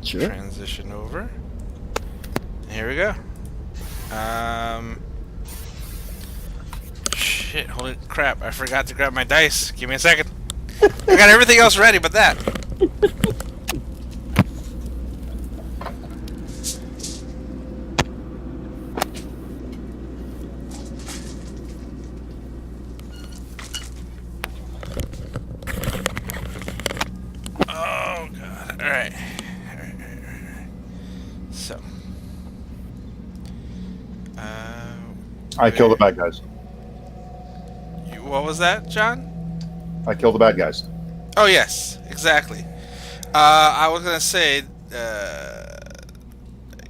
Sure. Transition over. Here we go. Shit, holy crap, I forgot to grab my dice. Give me a second. I got everything else ready but that. Oh, God. Alright. So. I kill the bad guys. What was that, John? I kill the bad guys. Oh, yes. Exactly. I was going to say, I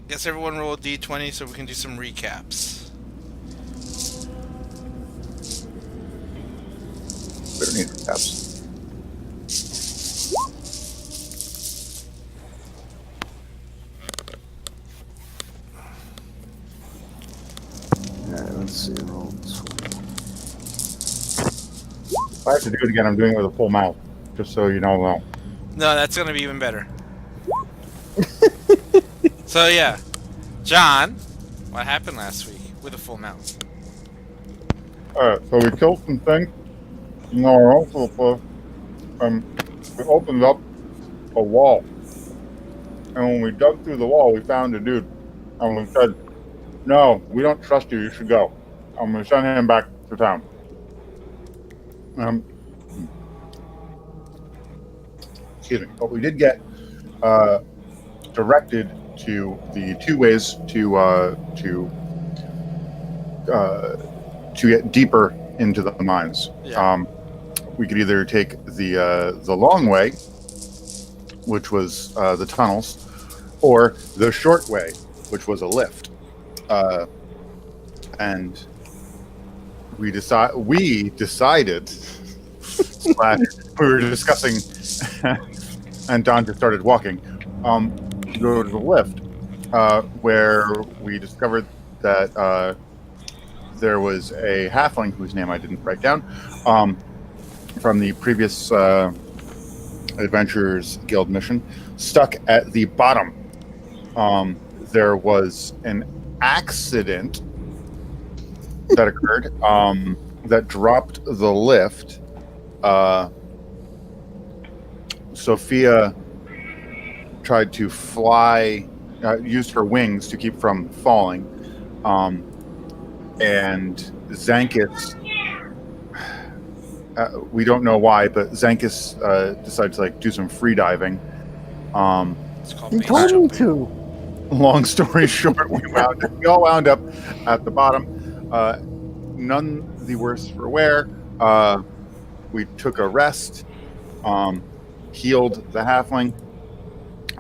guess everyone roll a d20 so we can do some recaps. We don't need recaps. Alright, let's see. Roll 20. If I have to do it again, I'm doing it with a full mouth. Just so you know. No, that's going to be even better. So, yeah. John, what happened last week with a full mouth? Alright, so we killed some things. No, also, we opened up a wall. And when we dug through the wall, we found a dude. And we said, no, we don't trust you. You should go. I'm going to send him back to town. Excuse me. But we did get directed to the two ways to get deeper into the mines. Yeah. We could either take the long way, which was the tunnels, or the short way, which was a lift. And we decided. We were discussing, and Don just started walking. To go to the lift, where we discovered that there was a halfling whose name I didn't write down, from the previous Adventurers Guild mission, stuck at the bottom. There was an accident that occurred that dropped the lift. Sophia tried to fly, used her wings to keep from falling, and Zankas, we don't know why, but Zankas decided to do some free diving. It's called You base told me jumping. to. Long story short, we all wound up at the bottom. None the worse for wear. We took a rest, healed the halfling,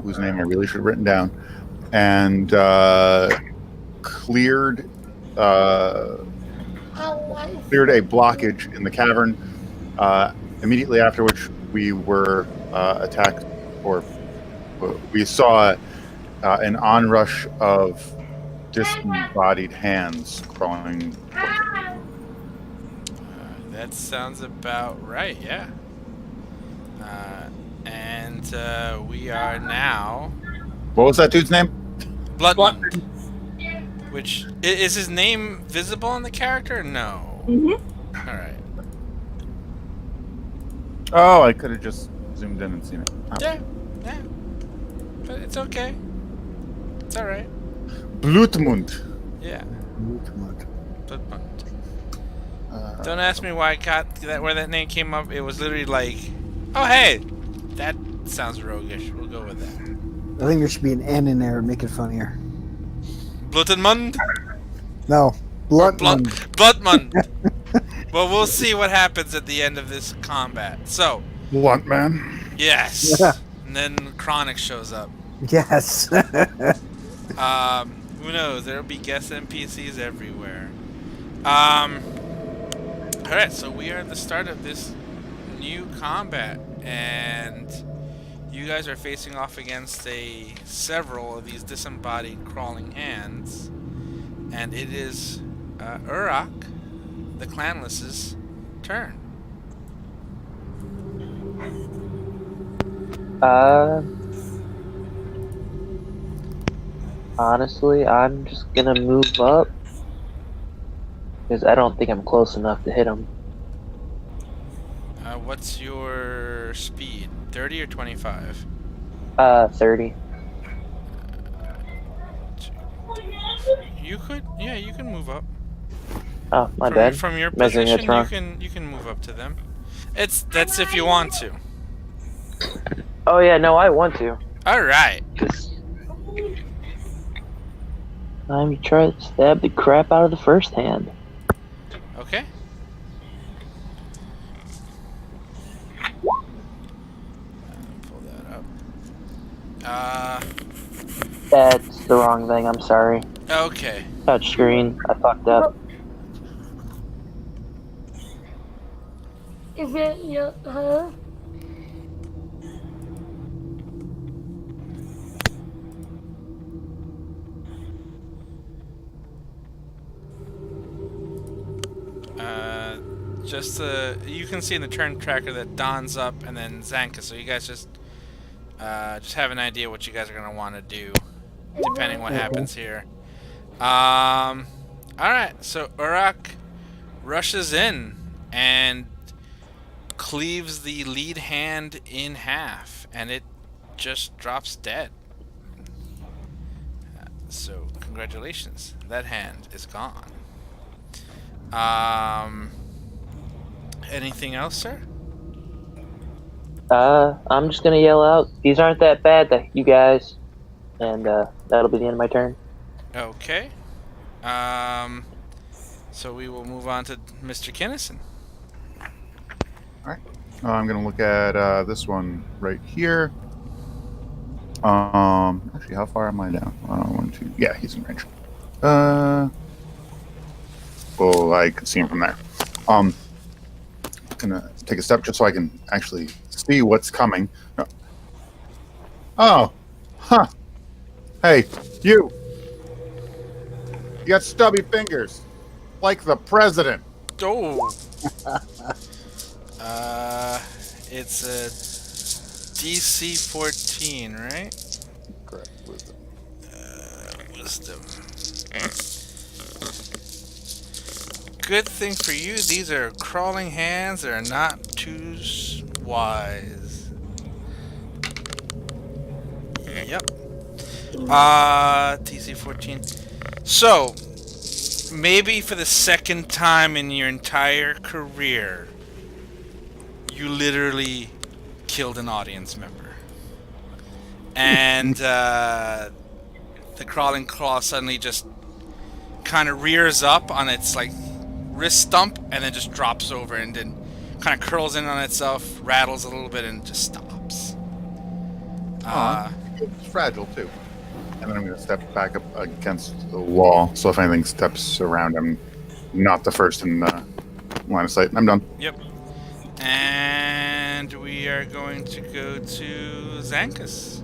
whose name I really should have written down, and cleared a blockage in the cavern. Immediately after which we were attacked, or we saw an onrush of disembodied hands crawling. That sounds about right, yeah. And we are now What was that dude's name? Bloodmund. Which is his name visible on the character? No. Mm-hmm. All right. Oh, I could have just zoomed in and seen it. Oh. Yeah. But it's okay. It's all right. Blutmund. Yeah. Bloodmund. Uh, Don't ask me why I got that, where that name came up. It was literally like, oh hey, that sounds roguish. We'll go with that. I think there should be an N in there and make it funnier. Bloodmund. No. Bloodmund. Bloodmund. Well, we'll see what happens at the end of this combat. So, Blunt man. yes. Yeah. And then Chronic shows up. Yes. Who knows? There'll be guest NPCs everywhere. Alright, so we are at the start of this new combat, and you guys are facing off against several of these disembodied crawling hands, and it is Urak, the clanless's turn. Honestly, I'm just gonna move up because I don't think I'm close enough to hit him. What's your speed? 30 or 25? 30. You could, yeah, you can move up. Oh, my From bad. from your Measuring this position, wrong. you can move up to them. That's if you want to. Oh yeah, no, I want to. All right. Just time to try to stab the crap out of the first hand. Okay. Pull that up. That's the wrong thing. I'm sorry. Okay. Touch screen. I fucked up. Is it your, huh? Just you can see in the turn tracker that Don's up and then Zankas. So you guys just have an idea what you guys are gonna want to do, depending what happens here. All right. So Urak rushes in and cleaves the lead hand in half, and it just drops dead. So congratulations, that hand is gone. Anything else, sir? I'm just gonna yell out, "These aren't that bad, you guys," and that'll be the end of my turn. Okay. So we will move on to Mr. Kinnison. I'm gonna look at this one right here. Actually, how far am I down? 1, 2. Yeah, he's in range. Well, I can see him from there. Gonna take a step just so I can actually see what's coming. Oh, huh. Hey, you. You got stubby fingers, like the president. Oh. It's a DC 14, right? Correct. Wisdom. Wisdom. Good thing for you, these are crawling hands that are not too wise. Yep. DC 14. So, maybe for the second time in your entire career, you literally killed an audience member. And the crawling claw suddenly just kind of rears up on its like wrist stump and then just drops over and then kind of curls in on itself, rattles a little bit, and just stops. It's fragile too. And then I'm going to step back up against the wall, so if anything steps around, I'm not the first in line of sight. I'm done. Yep. And we are going to go to Zankas.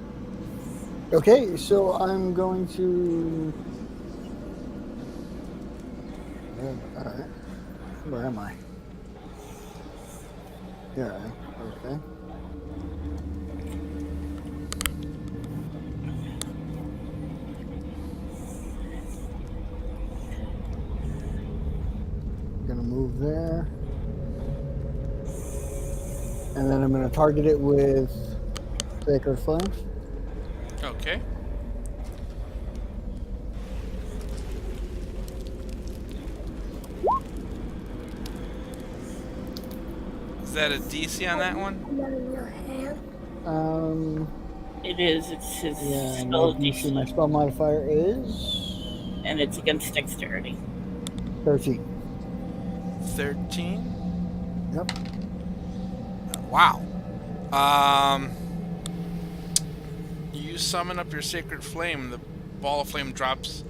Okay, so I'm going to. Alright. Where am I? Here I am. Okay. Gonna move there. And then I'm gonna target it with Sacred Flames. Okay. Is that a DC on that one? In your hand? It is. It's his Yeah, spell my DC, my DC, spell modifier is and it's against dexterity. 13. 13? Yep. Wow. You summon up your sacred flame. The ball of flame drops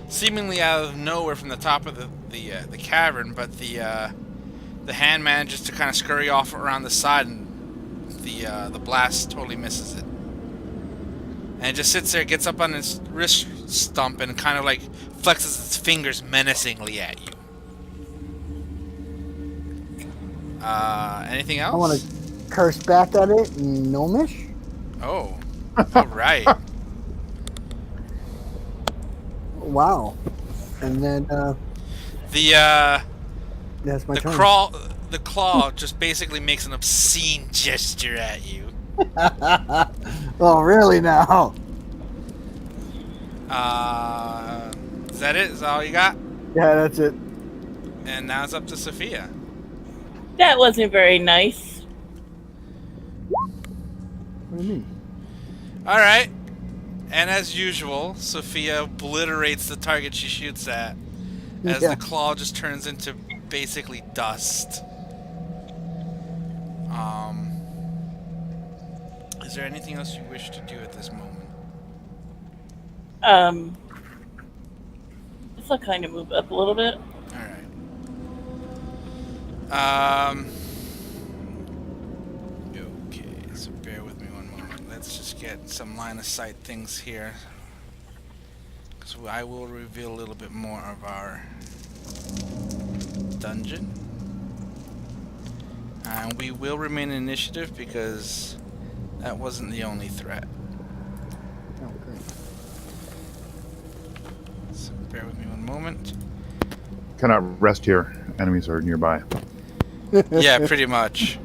seemingly out of nowhere from the top of the cavern, but the hand manages to kind of scurry off around the side, and the blast totally misses it. And it just sits there, gets up on its wrist stump, and kind of like flexes its fingers menacingly at you. Anything else? I want to curse back at it, gnomish. Oh, all right. Wow. And then The that's my the turn. the claw just basically makes an obscene gesture at you. Oh, really now? Is that it? Is that all you got? Yeah, that's it. And now it's up to Sophia. That wasn't very nice. What do you mean? All right. And as usual, Sophia obliterates the target she shoots at as Yeah. the claw just turns into basically dust. Is there anything else you wish to do at this moment? Guess I'll kind of move up a little bit. All right. Okay, so bear with me one moment. Let's just get some line of sight things here. Because I will reveal a little bit more of our dungeon. And we will remain in initiative because that wasn't the only threat. Oh, great. So bear with me one moment. Cannot rest here. Enemies are nearby. Yeah, pretty much.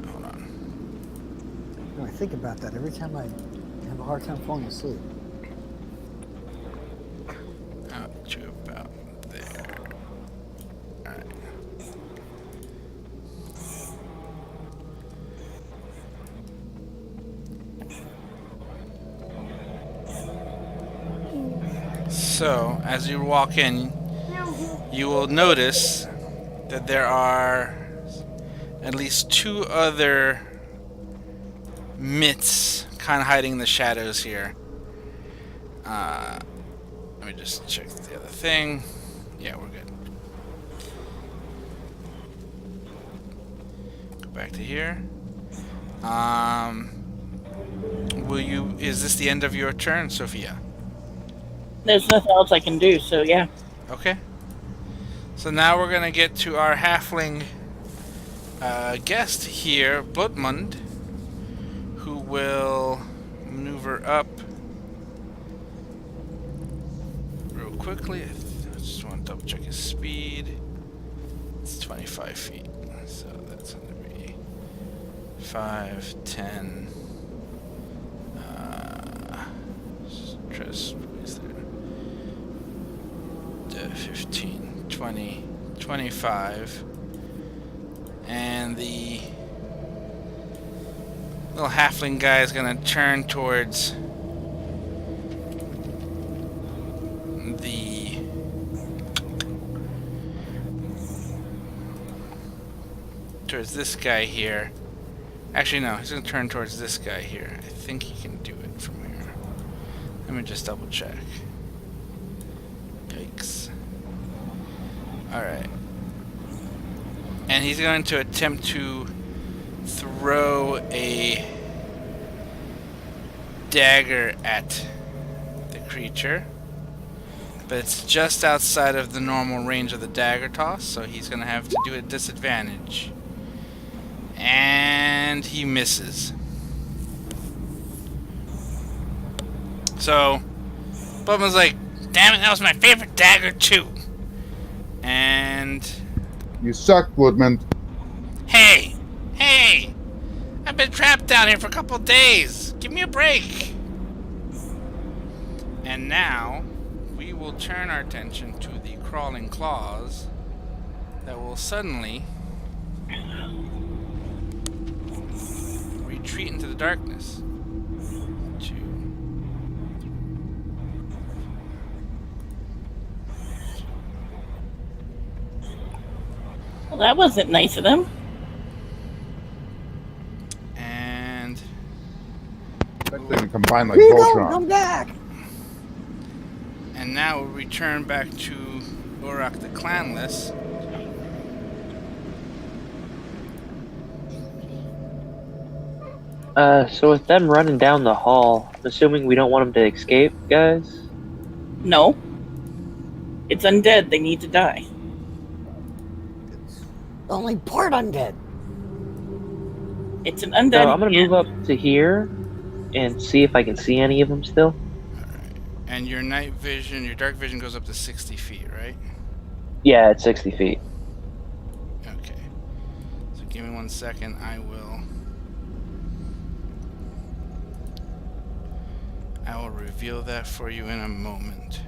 Hold on. You know, I think about that every time I have a hard time falling asleep. Out to about there. Alright. So, as you walk in, you will notice that there are at least two other myths kind of hiding in the shadows here. Let me just check the other thing. Yeah, we're good. Go back to here. Is this the end of your turn, Sophia? There's nothing else I can do, so yeah. Okay. So now we're gonna get to our halfling guest here, Blutmund, who will maneuver up real quickly. I just want to double check his speed. It's 25 feet, so that's gonna be 5, 10. Try to squeeze there. 15, 20, 25. And the little halfling guy is going to turn towards this guy here. Actually, no, he's going to turn towards this guy here. I think he can do it from here. Let me just double check. Yikes. Alright. And he's going to attempt to throw a dagger at the creature. But it's just outside of the normal range of the dagger toss, so he's going to have to do it at disadvantage. And he misses. So, Bubba's like, damn it, that was my favorite dagger too. And... You suck, Woodman. Hey! I've been trapped down here for a couple of days. Give me a break. And now, we will turn our attention to the crawling claws that will suddenly retreat into the darkness. 2. Well, that wasn't nice of them. And Especially when combined like Here you go, Voltron. come back! And now we'll return back to Urak the Clanless. So with them running down the hall, I'm assuming we don't want them to escape, guys? No. It's undead. They need to die. Only part undead. It's an So undead. I'm gonna move up to here and see if I can see any of them still. And your night vision, your dark vision goes up to 60 feet, right? Yeah, it's 60 feet. Okay. So give me 1 second. I will reveal that for you in a moment.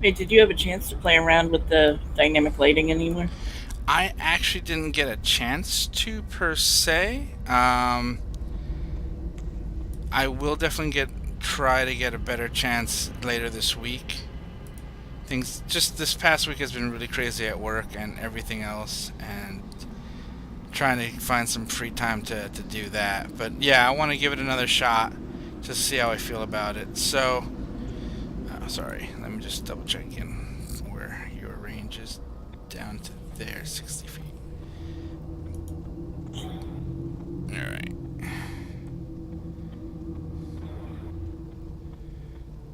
Wait, did you have a chance to play around with the dynamic lighting anywhere? I actually didn't get a chance to, per se. I will definitely try to get a better chance later this week. Things just this past week has been really crazy at work and everything else, and trying to find some free time to do that. But yeah, I want to give it another shot just to see how I feel about it. So, sorry, let me just double check in where your range is down to there, 60 feet. Alright.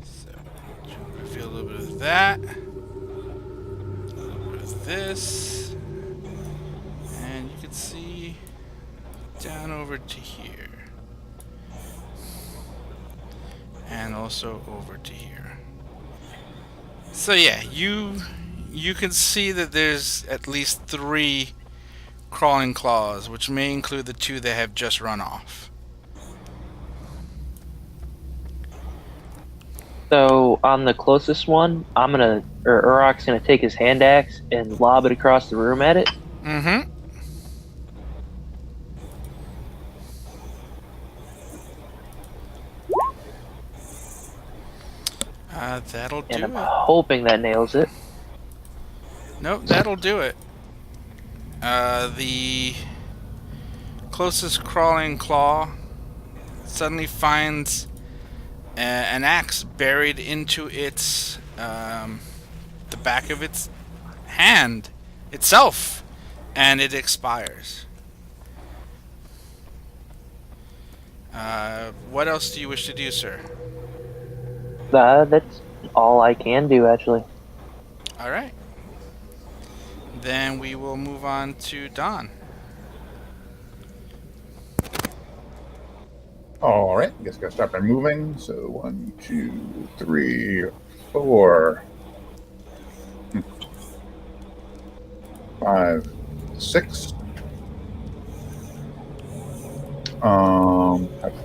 So, reveal a little bit of that. A little bit of this. And you can see down over to here. And also over to here. So yeah, you can see that there's at least 3 crawling claws, which may include the 2 that have just run off. So on the closest one, Urak's gonna take his hand axe and lob it across the room at it. Mm-hmm. That'll do And I'm it. hoping that nails it. Nope, that'll do it. The closest crawling claw suddenly finds an axe buried into its the back of its hand itself, and it expires. What else do you wish to do, sir? That's all I can do, actually. All right. Then we will move on to Don. All right, I guess I gotta start by moving. So 1, 2, 3, 4, 5, 6. How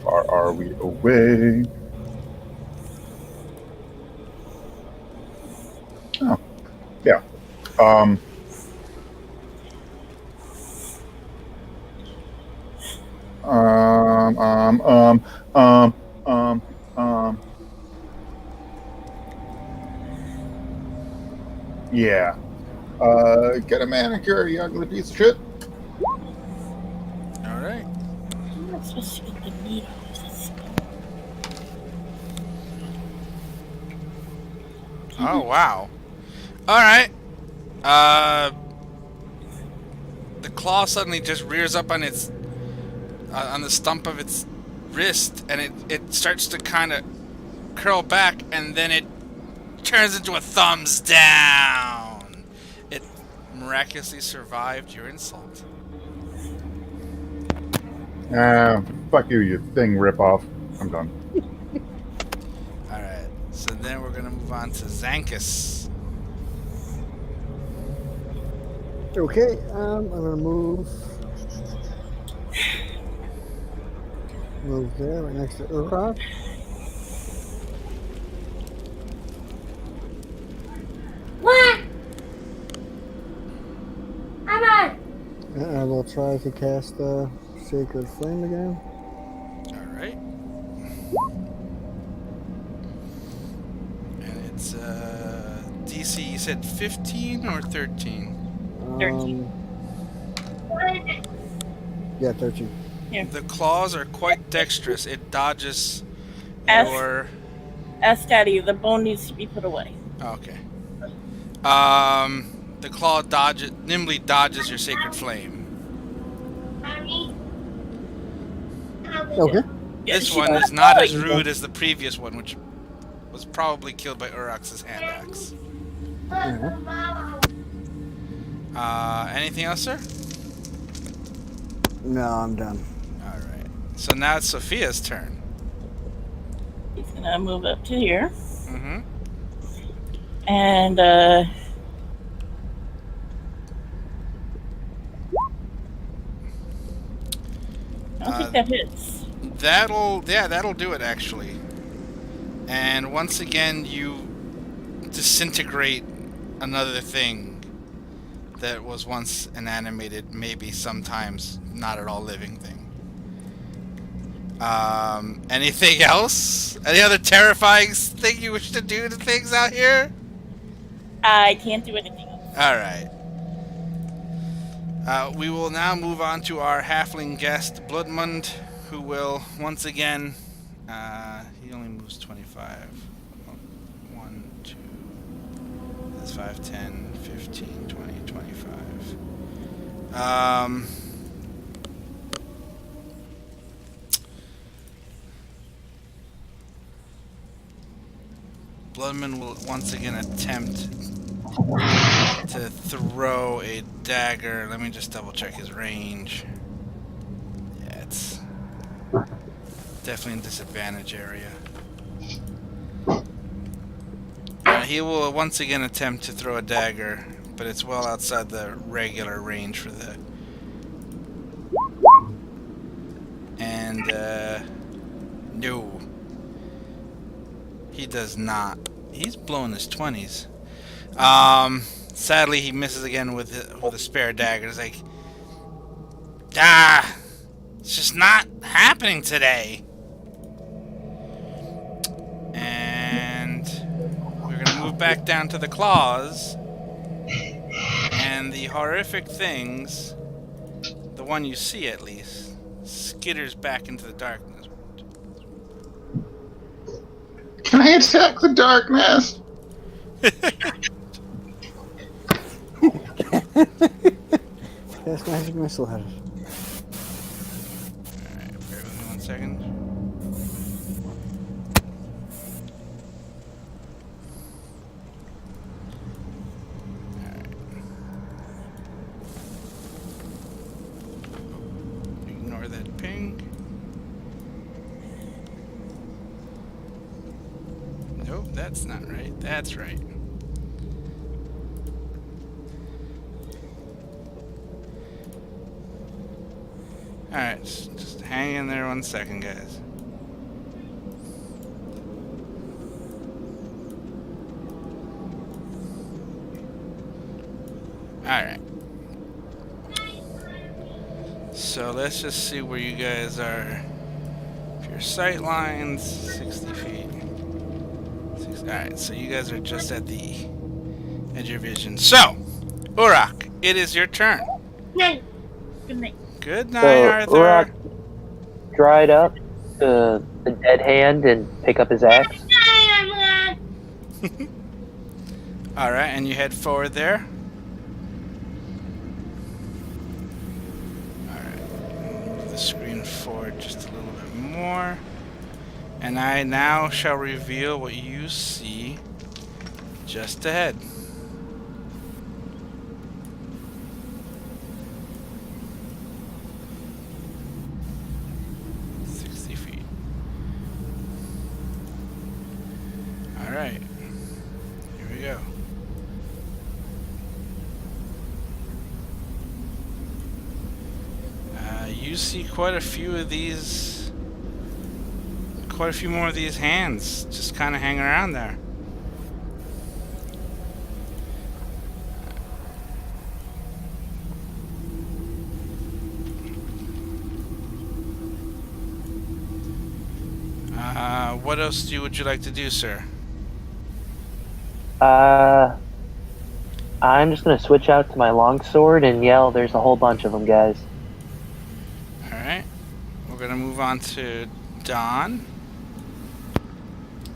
far are we away? Oh, yeah. Yeah. Get a manicure, you ugly piece of shit. All right. I'm not supposed to get the meat off this. Oh wow. All right. The claw suddenly just rears up on its on the stump of its wrist, and it starts to kind of curl back, and then it turns into a thumbs down. It miraculously survived your insult. Fuck you, you thing ripoff. I'm done. Alright, so then we're going to move on to Zankas. Okay, I'm gonna move there, right next to Urak. What? I'm on. And I will try to cast Sacred Flame again. Alright. And it's DC, you said 15 or 13? 13. Yeah, 13. The claws are quite dexterous. It dodges Ask- your... Ask Daddy, the bone needs to be put away. Okay. The claw nimbly dodges your sacred flame. Mommy. Okay. Yeah, This she one was is not as calling. rude as the previous one, which was probably killed by Urax's hand axe. Anything else, sir? No, I'm done. Alright. So now it's Sophia's turn. It's Gonna move up to here. Mm-hmm. And I don't think that hits. That'll do it actually. And once again, you disintegrate another thing that was once an animated, maybe sometimes not at all living thing. Anything else? Any other terrifying thing you wish to do to things out here? I can't do anything else. All right. We will now move on to our halfling guest, Bloodmund, who will once again. He only moves 25. 1, 2. That's 5, 10, 15, 20, 25. Bloodman will once again attempt to throw a dagger. Let me just double check his range. Yeah, it's definitely a disadvantage area. He will once again attempt to throw a dagger, but it's well outside the regular range for the... And, no. He does not. He's blowing his 20s. Sadly, he misses again with a spare dagger. It's like, it's just not happening today. And we're gonna move back down to the claws, and the horrific things, the one you see at least, skitters back into the darkness. Can I attack the darkness? Cast magic missile at it. Alright, bear with me 1 second. Alright. Ignore that ping. Nope, that's not right. That's right. Alright, just hang in there 1 second, guys. Alright. So let's just see where you guys are. If your sight lines, 60 feet. Alright, so you guys are just at the edge of your vision. So, Urak, it is your turn. Night. Good night. Good night, So Arthur. Urak dried up the dead hand and pick up his axe. Night, Alright, and you head forward there. Alright, move the screen forward just a little bit more. And I now shall reveal what you see just ahead. Alright, here we go. You see quite a few of these, quite a few more of these hands just kind of hanging around there. What else would you like to do, sir? I'm just gonna switch out to my longsword and yell, "There's a whole bunch of them, guys." Alright. We're gonna move on to Don.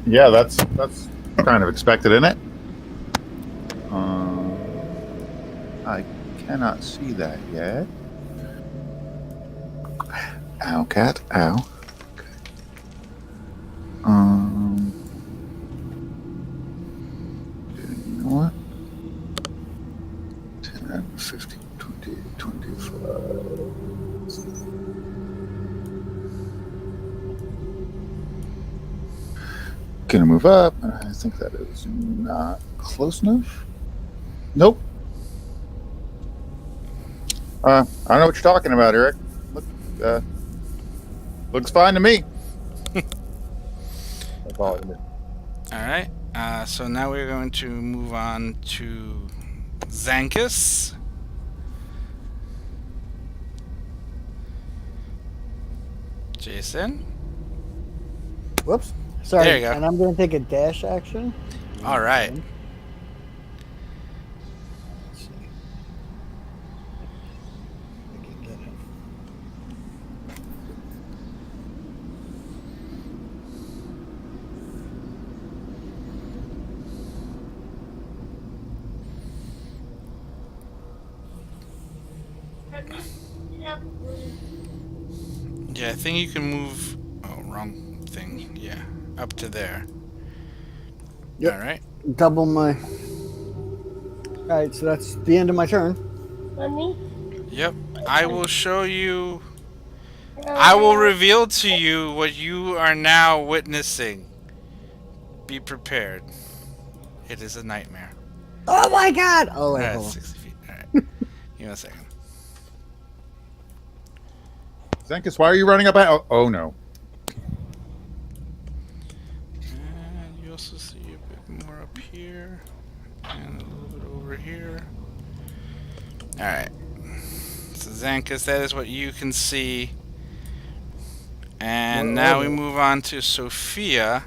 Yeah, that's kind of expected, isn't it? I cannot see that yet. Ow, cat. Ow. You know what? 10, 15, 20, 25. Gonna move up. I think that is not close enough. Nope. I don't know what you're talking about, Eric. Look, looks fine to me. That's all I did. Alright, so now we're going to move on to Zankas. Jason. Whoops. Sorry. There you go. And I'm going to take a dash action. Alright. Let's see. I can get him. Yeah, I think you can move... Oh, wrong thing. Yeah, up to there. Yep. Alright. Double my... Alright, so that's the end of my turn. Mommy? Yep. I will show you... I will reveal to you what you are now witnessing. Be prepared. It is a nightmare. Oh my god! Oh, wait, Alright, hold on. 60 feet. Alright. Give me a second. Zankus, why are you running up? Oh no. And you also see a bit more up here. And a little bit over here. Alright. So Zankas, that is what you can see. And now we move on to Sophia.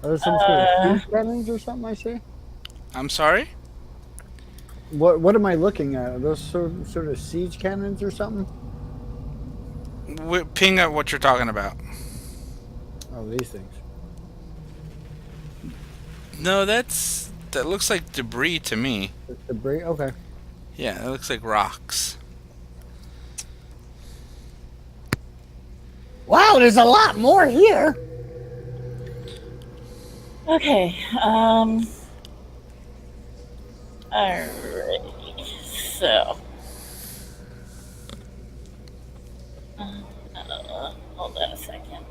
Are there some sort of siege cannons or something I see? I'm sorry? What am I looking at? Are those sort of siege cannons or something? Ping up what you're talking about. Oh, these things. No, that looks like debris to me. It's debris? Okay. Yeah, it looks like rocks. Wow, there's a lot more here! Okay, alright, so. Hold on a second.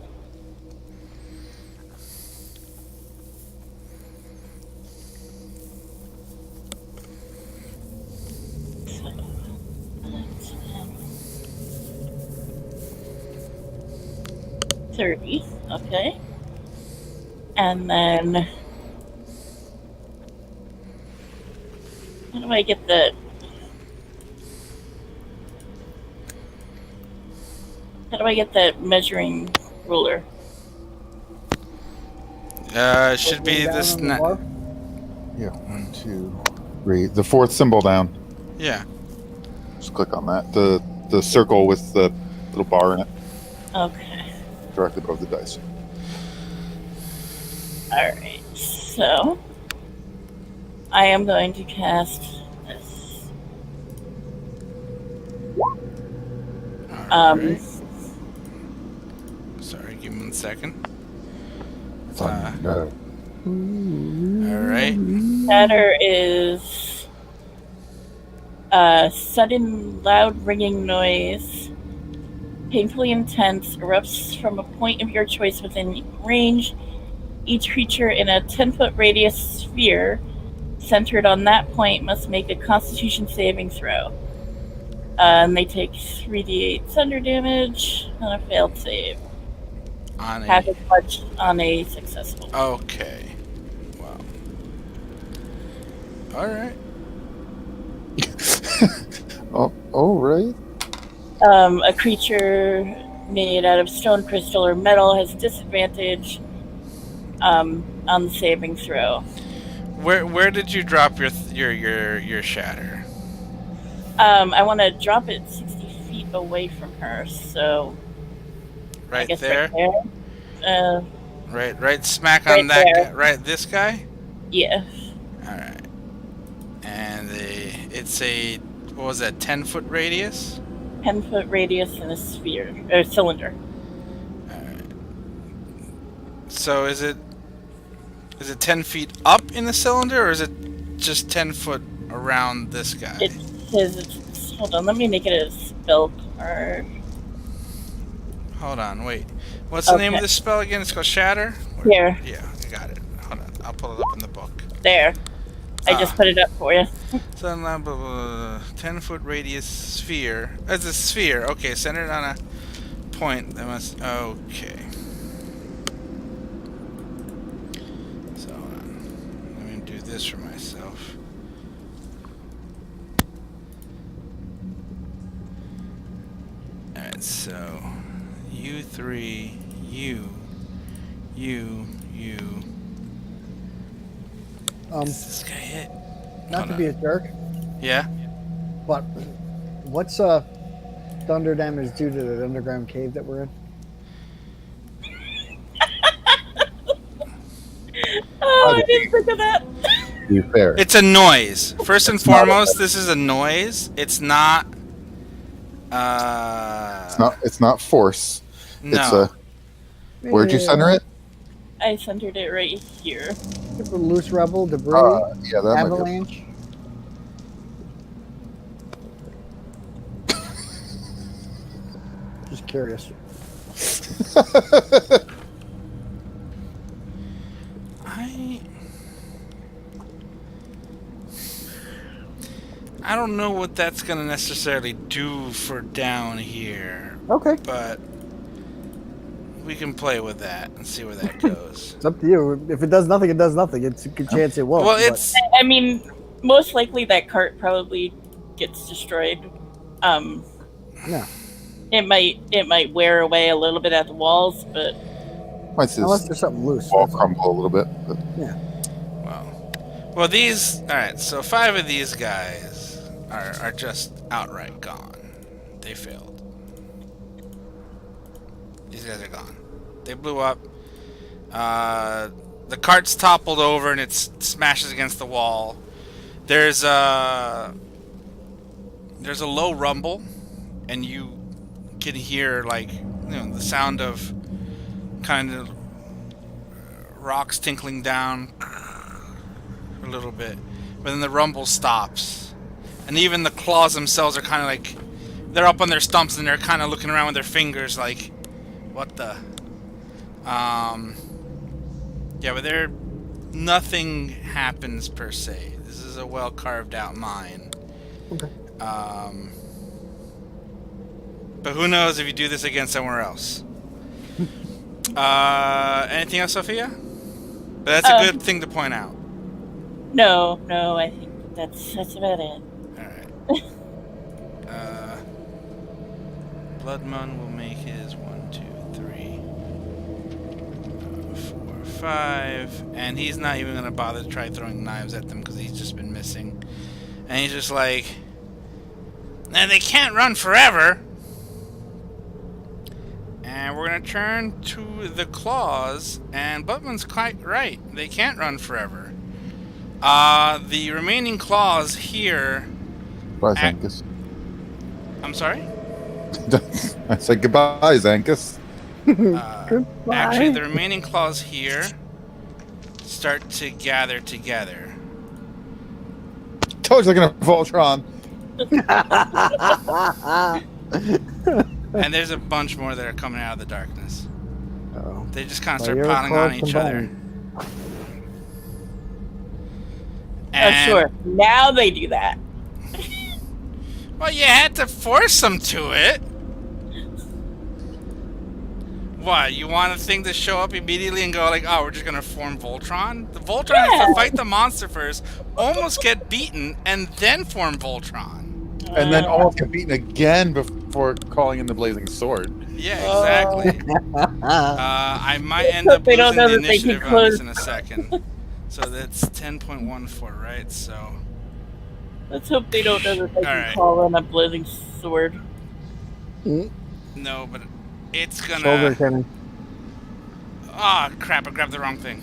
So, 30, okay. And then how do I get the measuring ruler? It should be Down this. on the bar? Yeah, 1, 2, 3. The fourth symbol down. Yeah. Just click on that. The circle with the little bar in it, Okay. directly above the dice. Alright, so I am going to cast this. Alright. Sorry, give me 1 second. Alright. Shatter is sudden loud ringing noise, painfully intense, erupts from a point of your choice within range. Each creature in a 10-foot radius sphere centered on that point must make a Constitution saving throw. And they take 3d8 thunder damage on a failed save. On Half a. as much on a successful. Okay. Wow. Alright. Oh, right. A creature made out of stone, crystal, or metal has disadvantage on the saving throw. Where did you drop your shatter? I want to drop it 60 feet away from her, so I Right guess there? right there. Right smack Right on that there. guy. Right, this guy? Yeah. Alright. And it's a, what was that, 10-foot radius? 10-foot radius in a sphere, or cylinder. Alright. So is it 10 feet up in the cylinder, or is it just 10 foot around this guy? It says it's, hold on, let me make it a spell card. Hold on, wait. What's the name of Okay. this spell again? It's called Shatter? Here. Yeah, I got it. Hold on. I'll pull it up in the book. There. I just put it up for you. So, 10-foot radius sphere. It's a sphere. Okay, centered on a point. That must. Okay. So, hold on. Let me do this for myself. Alright, so. U3, U. Is this guy hit? Not Hold to on. be a jerk, Yeah? but what's thunder damage due to the underground cave that we're in? Oh, I didn't think of that. To be fair. It's a noise. First and foremost, this is a noise. It's not. It's not force. No. It's a. Where'd you center it? I centered it right here. Loose rubble, debris, Yeah, that might be. avalanche. Just curious. I don't know what that's gonna necessarily do for down here, Okay, but we can play with that and see where that goes. it's up to you. If it does nothing, it does nothing. It's a good chance it won't. Well, but- it's I mean, most likely that cart probably gets destroyed. Yeah. It might wear away a little bit at the walls, but Might see unless this there's something loose. wall that's all. crumble a little bit. But well these. All right, so 5 of these guys are just outright gone. They failed. These guys are gone. They blew up. The cart's toppled over and it smashes against the wall. There's a low rumble, and you can hear the sound of kind of rocks tinkling down a little bit, but then the rumble stops, and even the claws themselves are kind of like they're up on their stumps and they're kind of looking around with their fingers like, what the? Yeah, but nothing happens per se. This is a well carved out mine. Okay. But who knows if you do this again somewhere else. Anything else, Sophia? But that's a good thing to point out. no, I think that's about it. Alright. Bloodmoon will make his 1, 2, 3, 4, 5. And he's not even going to bother to try throwing knives at them because he's just been missing. And he's just like, and they can't run forever. And we're going to turn to the claws. And Bloodmoon's quite right. They can't run forever. The remaining claws here. bye, Zankas. I'm sorry? I said goodbye, Zankas. Actually, the remaining claws here start to gather together. Told you looking at Voltron. And there's a bunch more that are coming out of the darkness. Oh. They just kind of Well, start your piling on claws each other. combined. And, Oh, sure. Now they do that. Well, you had to force them to it. What, you want a thing to show up immediately and go like, oh, we're just going to form Voltron? The Voltron has to fight the monster first, almost get beaten, and then form Voltron. And then almost get beaten again before calling in the blazing sword. Yeah, exactly. I might end up They don't losing know the that they can initiative on this close. in a second. So that's 10.14, right? So Let's hope they don't know that they can Alright. call on a blazing sword. no, but it's Shoulder gonna. cannon. Ah, crap! I grabbed the wrong thing.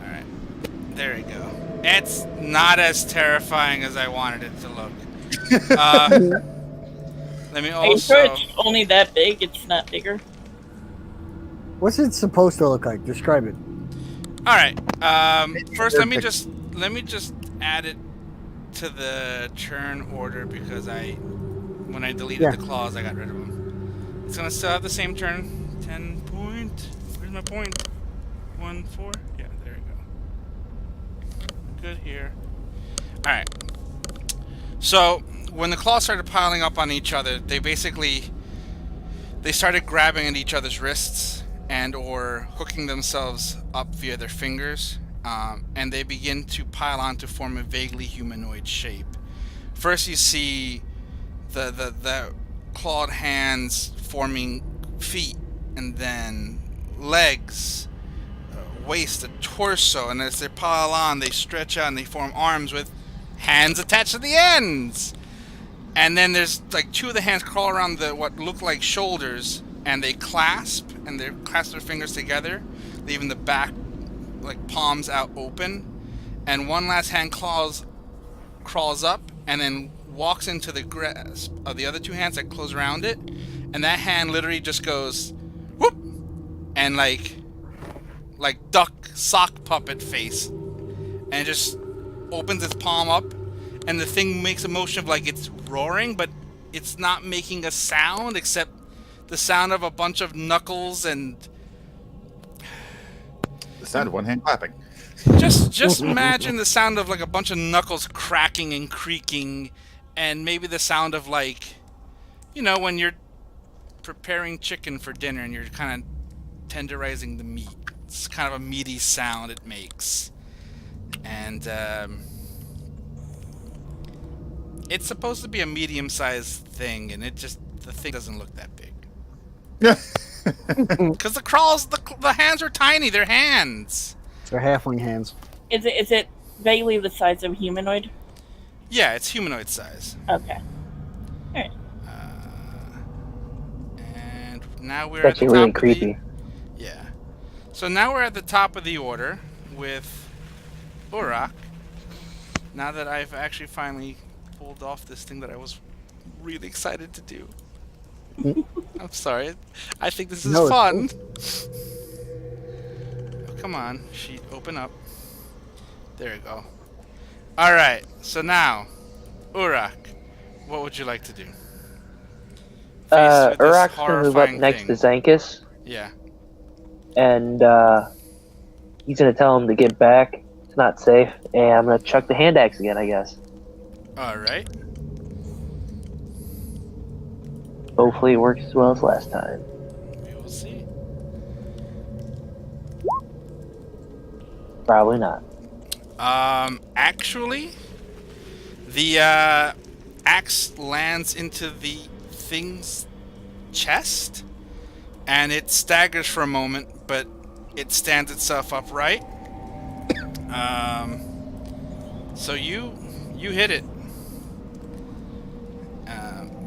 All right, there we go. It's not as terrifying as I wanted it to look. Let me Are you sure also. it's only that big? It's not bigger? What's it supposed to look like? Describe it. All right. First, let me just add it to the turn order because when I deleted the claws, I got rid of them. It's gonna still have the same turn 10 point. Where's my point? 1, 4. Yeah, there we go. Good here. All right. So when the claws started piling up on each other, they started grabbing at each other's wrists and or hooking themselves up via their fingers, and they begin to pile on to form a vaguely humanoid shape. First, you see the clawed hands forming feet, and then legs, waist, a torso, and as they pile on, they stretch out and they form arms with hands attached to the ends. And then there's like 2 of the hands crawl around what look like shoulders, and they clasp, and they clasp their fingers together, leaving the back like palms out open. And one last hand crawls up and then walks into the grasp of the other 2 hands that close around it, and that hand literally just goes whoop, and like duck sock puppet face, and it just opens its palm up, and the thing makes a motion of like it's roaring, but it's not making a sound except the sound of a bunch of knuckles and The sound of one hand clapping. just imagine the sound of like a bunch of knuckles cracking and creaking, and maybe the sound of like, you know, when you're preparing chicken for dinner and you're kind of tenderizing the meat. It's kind of a meaty sound it makes. And it's supposed to be a medium-sized thing, and the thing doesn't look that big. Because the hands are tiny. They're hands. They're halfling hands. Is it vaguely the size of humanoid? Yeah, it's humanoid size. Okay. Alright. And now we're It's at the actually top really of the- creepy. Yeah. So now we're at the top of the order with Urak. Now that I've actually finally pulled off this thing that I was really excited to do. I'm sorry. I think this is No, it's fun. Oh, come on, sheet, open up. There we go. Alright, so now, Urak, what would you like to do? Faced with this Urak's gonna move up horrifying next thing. to Zankas, Yeah. and he's gonna tell him to get back. It's not safe, and I'm gonna chuck the hand axe again, I guess. Alright. Hopefully it works as well as last time. We will see. Probably not. Actually, the axe lands into the thing's chest, and it staggers for a moment, but it stands itself upright. So you hit it,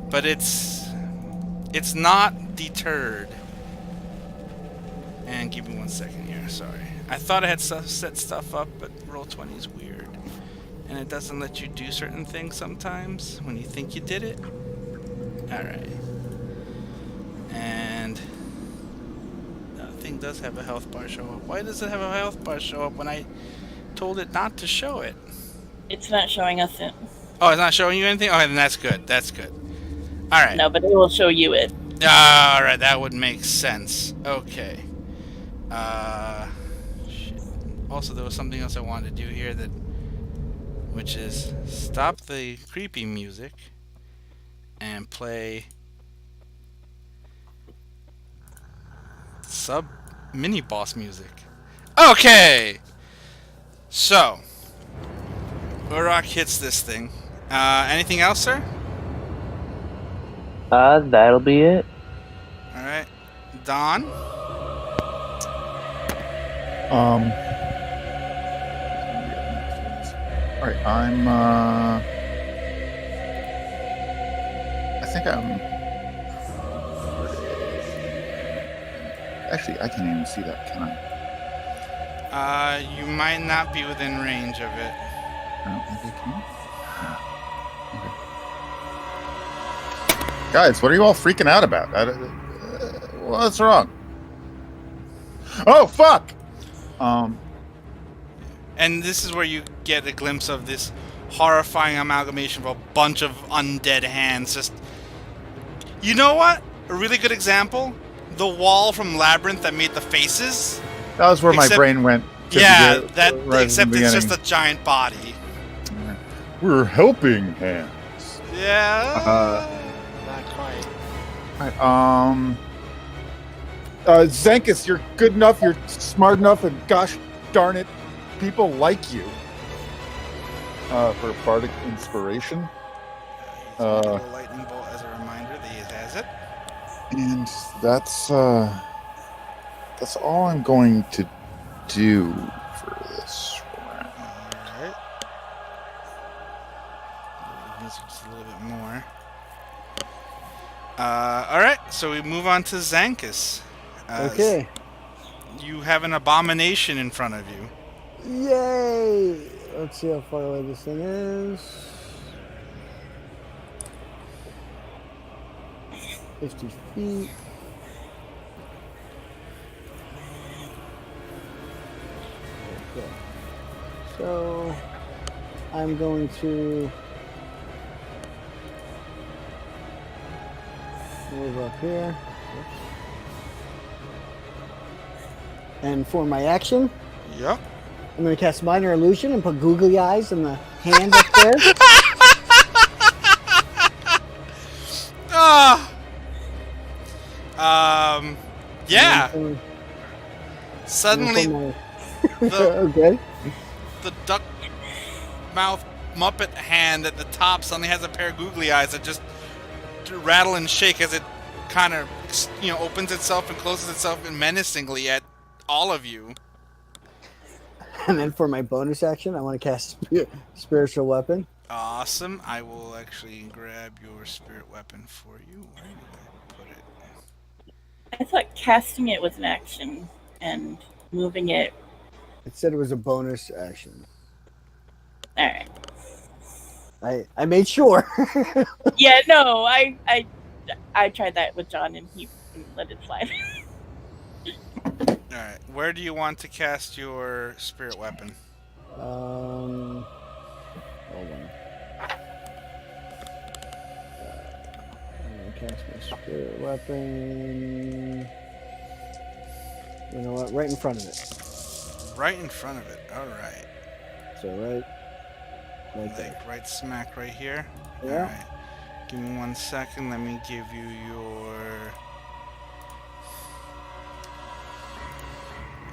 but it's not deterred. And give me 1 second here. Sorry, I thought I had set stuff up, but Roll20 is weird, and it doesn't let you do certain things sometimes when you think you did it. All right, and the thing does have a health bar show up. Why does it have a health bar show up when I told it not to show it? It's not showing us it. Oh, it's not showing you anything? Okay, then that's good. That's good. All right. No, but it will show you it. All right, that would make sense. Okay. Shit. Also, there was something else I wanted to do here which is stop the creepy music and play sub mini boss music. Okay. So, Urak hits this thing. Anything else, sir? That'll be it. All right, Don. All right, I think I'm. Actually, I can't even see that, can I? You might not be within range of it. I don't think I can. Okay. Guys, what are you all freaking out about? What's wrong? Oh, fuck! And this is where you get a glimpse of this horrifying amalgamation of a bunch of undead hands. Just, you know what? A really good example. the wall from Labyrinth that made the faces. That was where my Except- brain went. to Yeah, begin- that right except from the it's just a beginning. giant body. We're helping hands. Yeah. Not quite. Right, Zankas, you're good enough, you're smart enough, and gosh darn it, people like you. For bardic inspiration. He's gonna do a lightning bolt as a reminder that he has it. And that's all I'm going to do for this round. Alright. Just a little bit more. Alright, so we move on to Zankas. Okay. You have an abomination in front of you. Yay! Let's see how far away this thing is. 50 feet. Okay. So I'm going to move up here. Oops. And for my action, Yep. I'm going to cast Minor Illusion and put googly eyes in the hand up there. Yeah. And then Suddenly, for the, okay. the duck mouth Muppet hand at the top suddenly has a pair of googly eyes that just rattle and shake as it kind of, opens itself and closes itself menacingly at all of you. And then for my bonus action, I want to cast Spiritual Weapon. Awesome. I will actually grab your spirit weapon for you. Where did I put it? I thought casting it was an action and moving it. It said it was a bonus action. All right. I made sure. Yeah, no, I tried that with John and he let it slide. Alright. Where do you want to cast your spirit weapon? Hold on. I'm gonna cast my spirit weapon. You know what? Right in front of it. Right in front of it. Alright. So right there. Like right smack right here? Yeah. Alright. Give me 1 second. Let me give you your...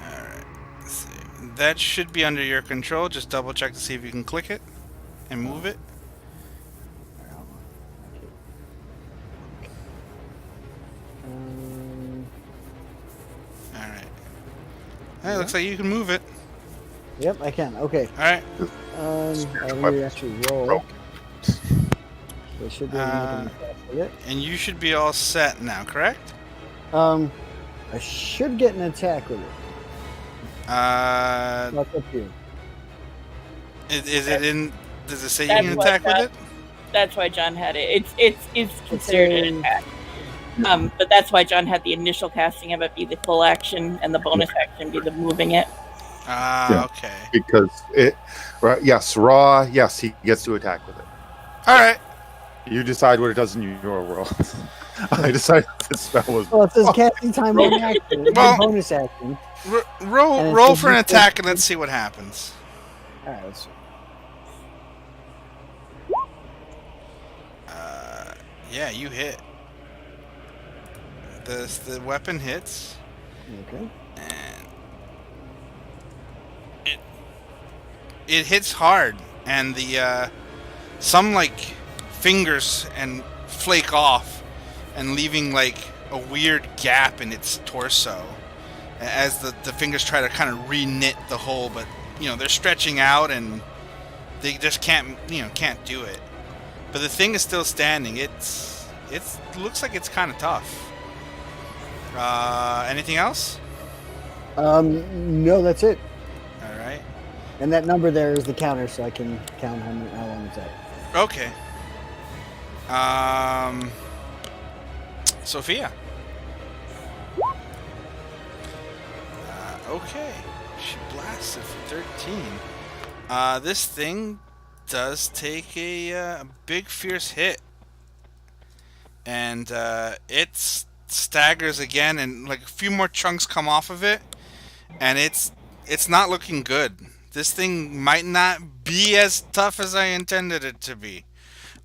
Alright. Let's see. That should be under your control. Just double check to see if you can click it and move it. Alright. Hey, looks like you can move it. Yep, I can. Okay. Alright. Let me actually roll. They should be able to make an attack with it. And you should be all set now, correct? I should get an attack with it. Uh, That's up to you. is it in? Does it say you That's can what attack with that- it? That's why John had it. It's considered an in- attack. But that's why John had the initial casting of it be the full action and the bonus action be the moving it. Yeah. Okay. Because raw, yes, he gets to attack with it. All right. You decide what it does in your world. I decided this spell was. Well, it says casting time on action. It's Well- a bonus action. Roll And it roll says for an you attack can- and let's see what happens. Alright, let's see. Yeah, you hit. The weapon hits, Okay. and it hits hard, and the some like fingers and flake off, and leaving like a weird gap in its torso, as the fingers try to kind of re-knit the hole, but they're stretching out and they just can't do it. But the thing is still standing. It looks like it's kind of tough. Anything else? No, that's it. All right. And that number there is the counter, so I can count how long it's at. Okay. Sophia. Okay. She blasted for 13. This thing does take a big, fierce hit. And it's staggers again, and like a few more chunks come off of it, and it's not looking good. This thing might not be as tough as I intended it to be.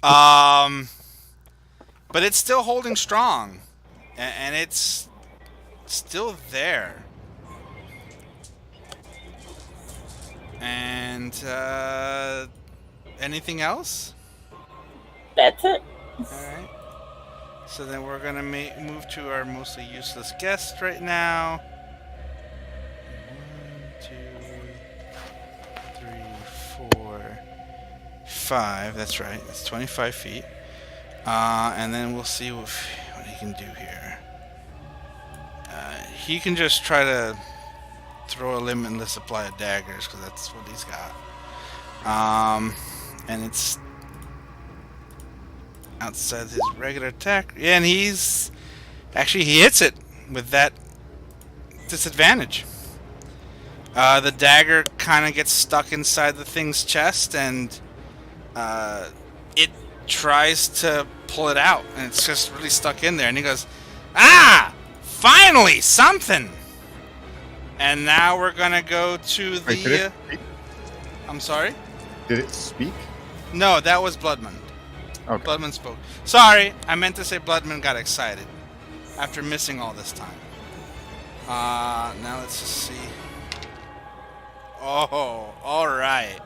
But it's still holding strong, and it's still there. And anything else? That's it. Alright. So then we're gonna move to our mostly useless guest right now. 1, 2, 3, 4, 5. That's right. It's 25 feet. And then we'll see what he can do here. He can just try to throw a limitless supply of daggers, because that's what he's got. And it's outside his regular attack. Yeah, and he hits it with that disadvantage. The dagger kind of gets stuck inside the thing's chest, and it tries to pull it out, and it's just really stuck in there. And he goes, "Ah! Finally, something!" And now we're gonna go to the. Wait, did it speak? I'm sorry? Did it speak? No, that was Bloodman. Okay. Bloodman spoke. Sorry, I meant to say Bloodman got excited after missing all this time. Now let's just see. Oh, alright.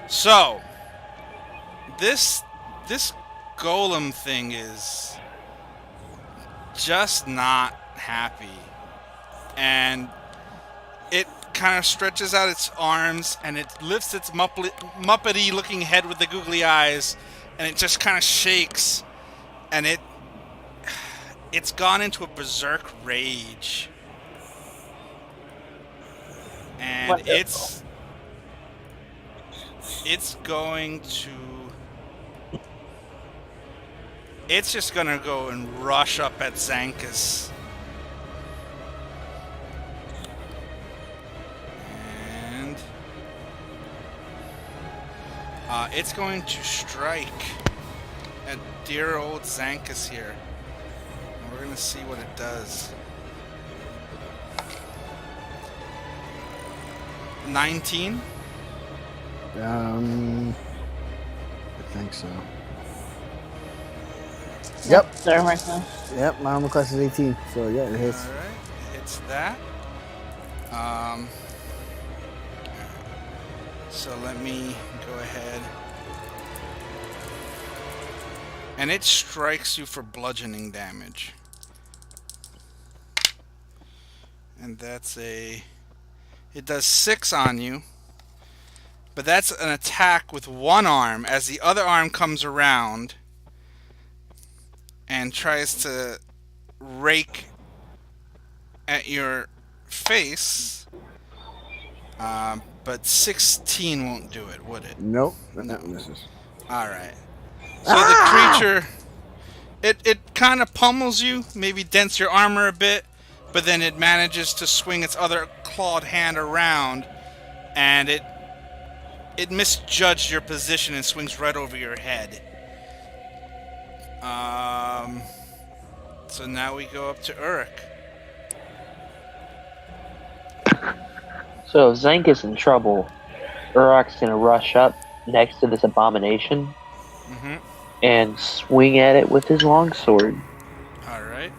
So, this golem thing is just not happy. And it kind of stretches out its arms, and it lifts its Muppety looking head with the googly eyes, and it just kind of shakes, and it's gone into a berserk rage. And Wonderful. it's going to, it's just gonna go and rush up at Zankas. And it's going to strike at dear old Zankas here. And we're gonna see what it does. 19. I think so. Yep. Sorry, Marco. Yep, my armor class is 18, so yeah, it hits. Alright, it's that. So let me go ahead. And it strikes you for bludgeoning damage. And that's it does 6 on you. But that's an attack with one arm, as the other arm comes around and tries to rake at your face. But 16 won't do it, would it? Nope. No. Misses. Alright. So the creature, it kind of pummels you, maybe dents your armor a bit, but then it manages to swing its other clawed hand around, and it misjudged your position and swings right over your head. So now we go up to Urak. So if Zank is in trouble, Urak's gonna rush up next to this abomination and swing at it with his longsword. Alright.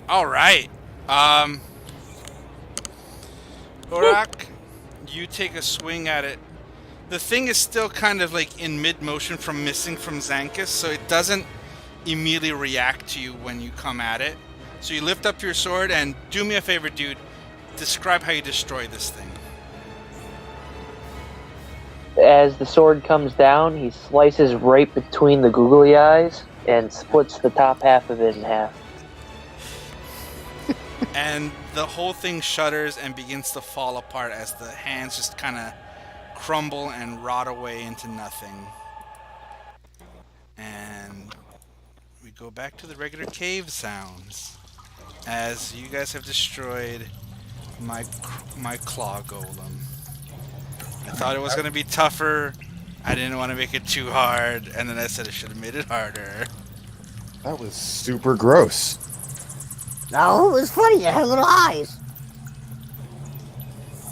Alright. Urak, you take a swing at it. The thing is still kind of like in mid-motion from missing from Zankas, so it doesn't immediately react to you when you come at it. So you lift up your sword, and do me a favor, dude. Describe how you destroy this thing. As the sword comes down, he slices right between the googly eyes and splits the top half of it in half. And the whole thing shudders and begins to fall apart as the hands just kind of crumble and rot away into nothing. And we go back to the regular cave sounds as you guys have destroyed my claw golem. I thought it was going to be tougher. I didn't want to make it too hard, and then I said I should have made it harder. That was super gross. No, it was funny. It had little eyes.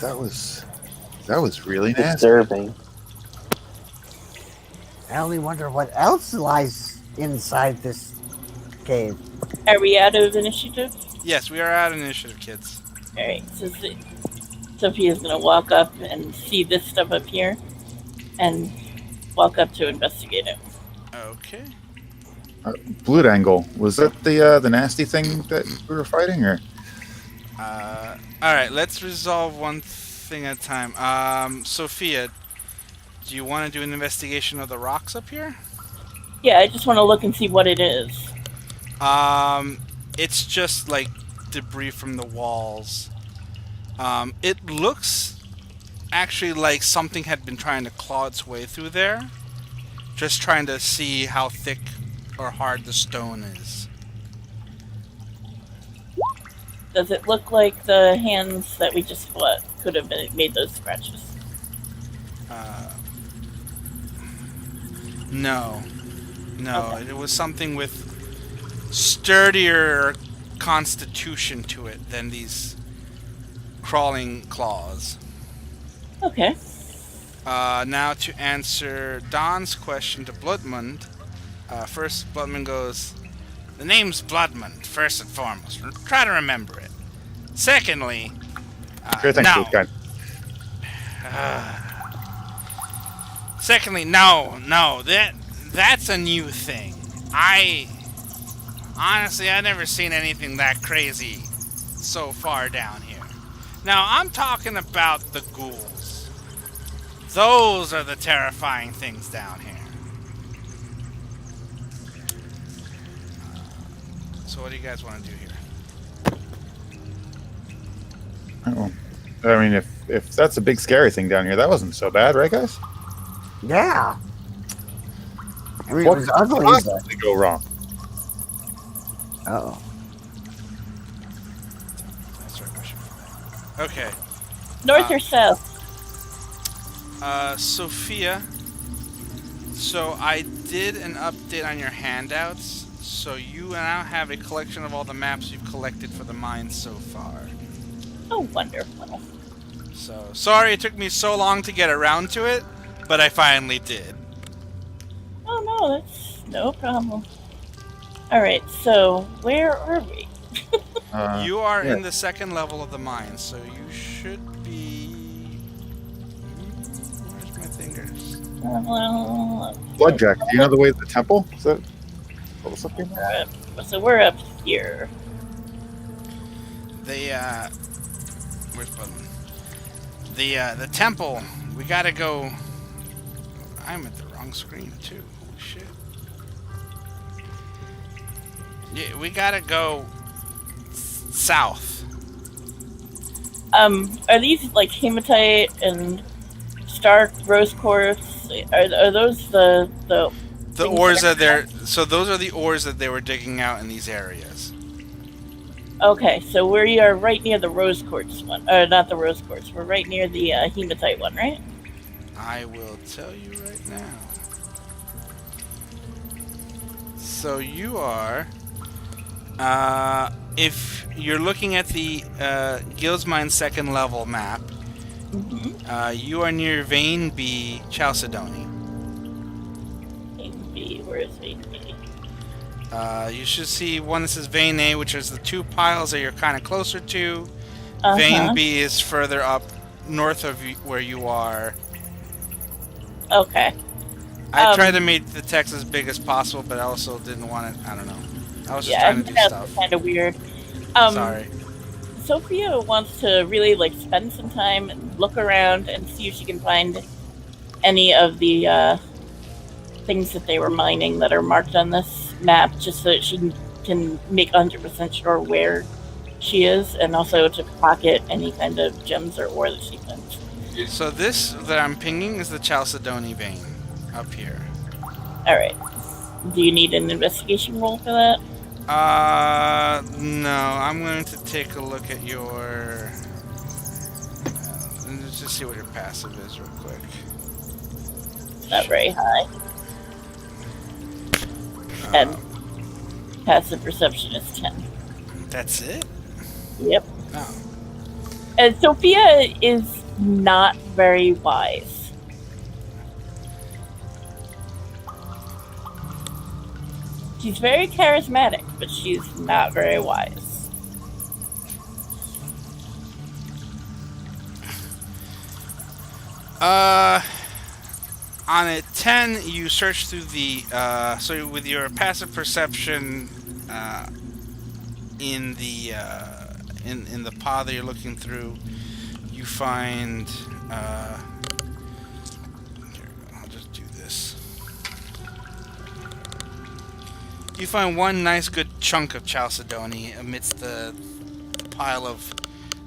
That was really nasty. Disturbing. I only wonder what else lies inside this cave. Are we out of initiative? Yes, we are out of initiative, kids. Alright, so Sophia's gonna walk up and see this stuff up here and walk up to investigate it. Okay. Blood angle. Was that the nasty thing that we were fighting, or? Alright, let's resolve one thing at a time. Sophia, do you want to do an investigation of the rocks up here? Yeah, I just want to look and see what it is. It's just like debris from the walls. It looks actually like something had been trying to claw its way through there. Just trying to see how thick or hard the stone is. Does it look like the hands that we just fought could have made those scratches? No. No, Okay. it was something with sturdier constitution to it than these crawling claws. Okay. Now to answer Don's question to Bloodmund. First, Bloodmund goes, the name's Bloodmund, first and foremost. Try to remember it. Secondly, Sure thing, no. good Secondly, no, that's a new thing. Honestly, I've never seen anything that crazy so far down here. Now, I'm talking about the ghouls. Those are the terrifying things down here. So what do you guys want to do here? Oh. I mean, if that's a big scary thing down here, that wasn't so bad, right, guys? Yeah. I mean, What it was could ugly, but... possibly go wrong? Uh-oh. That's our question for that. Okay. North or south? Sophia. So I did an update on your handouts. So you now have a collection of all the maps you've collected for the mines so far. Oh, wonderful. So, sorry it took me so long to get around to it, but I finally did. Oh, no, that's no problem. Alright, so where are we? You are yeah. in the second level of the mine, so you should be... Where's my fingers? Bloodjack, do you know the way to the temple? Is that what was up here? So we're up here. Where's Button? The temple. We gotta go... I'm at the wrong screen, too. Holy shit. Yeah, we gotta go south. Are these like hematite and stark rose quartz? Are those the ores that they're... So those are the ores that they were digging out in these areas. Okay, so we are right near the rose quartz one. Not the rose quartz. We're right near the hematite one, right? I will tell you right now. So you are... if you're looking at the Guildsmine second level map, you are near Vein B, Chalcedony. Vein B, where is Vein B? You should see one that says Vein A, which is the two piles that you're kind of closer to. Vein B is further up north of where you are. Okay. I tried to make the text as big as possible, but I also didn't want it. I don't know. I was just trying to do stuff. Kind of weird. Sorry. Sophia wants to really like spend some time, look around, and see if she can find any of the things that they were mining that are marked on this map, just so that she can make 100% sure where she is, and also to pocket any kind of gems or ore that she finds. So this that I'm pinging is the Chalcedony vein up here. Alright. Do you need an investigation roll for that? No. I'm going to take a look at your... let's just see what your passive is real quick. Not very high. And passive perception is 10. That's it? Yep. Oh. And Sophia is not very wise. She's very charismatic, but she's not very wise. On a 10, you search through the, so with your passive perception, in the pod that you're looking through, you find, here we go, I'll just do this. You find one nice good chunk of chalcedony amidst the pile of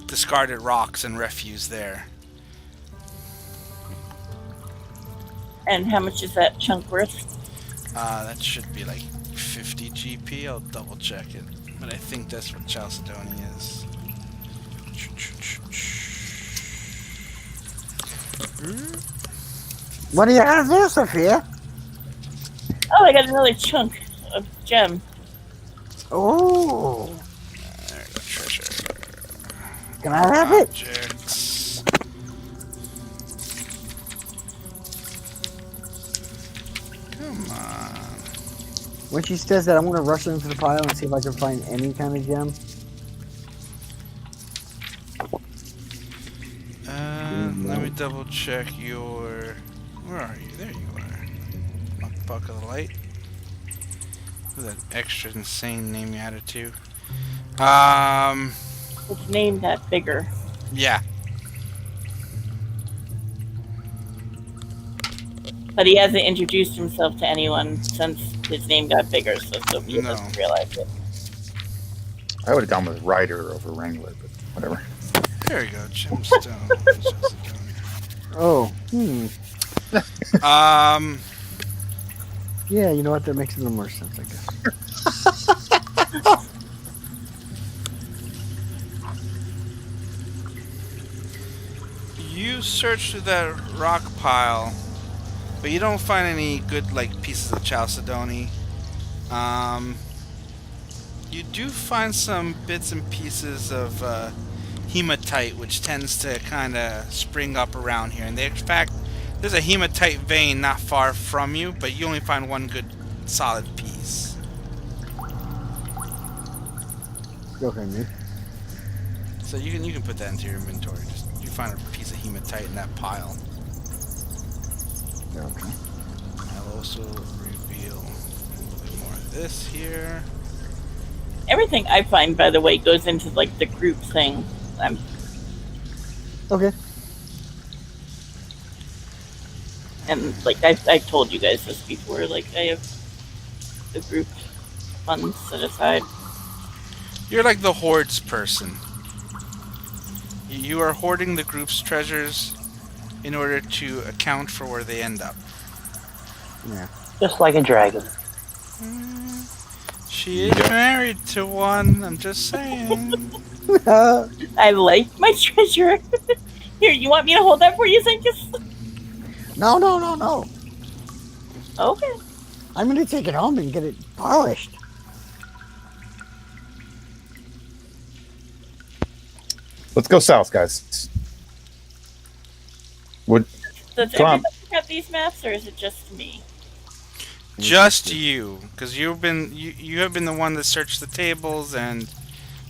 discarded rocks and refuse there. And how much is that chunk worth? That should be like 50 GP. I'll double check it. But I think that's what chalcedony is. What do you have there, Sophia? Oh, I got another chunk of gem. Oh, There we go, treasure. can I have it? Objects. Come on. When she says that, I'm going to rush into the pile and see if I can find any kind of gem. Let me double check your... Where are you? There you are. Buck of the Light. With that extra insane name you added to. His name got bigger. Yeah. But he hasn't introduced himself to anyone since his name got bigger, so Sophia No. doesn't realize it. I would have gone with Rider over Wrangler, but whatever. There we go, gemstone. Oh, yeah, you know what? That makes a little more sense, I guess. You search through that rock pile, but you don't find any good like pieces of chalcedony. You do find some bits and pieces of hematite, which tends to kind of spring up around here. And in fact, there's a hematite vein not far from you, but you only find one good solid piece. Okay, me. So you can put that into your inventory. Just you find a piece of hematite in that pile. Okay. I'll also reveal a little bit more of this here. Everything I find, by the way, goes into like the group thing. Okay. And like I've told you guys this before, like I have the group funds set aside. You're like the hoards person. You are hoarding the group's treasures in order to account for where they end up. Yeah. Just like a dragon. She is married to one, I'm just saying. I like my treasure. Here, you want me to hold that for you, Zankas? No. Okay. I'm going to take it home and get it polished. Let's go south, guys. Does Come on. everybody have these maps, or is it just me? Just you, because you have been the one that searched the tables and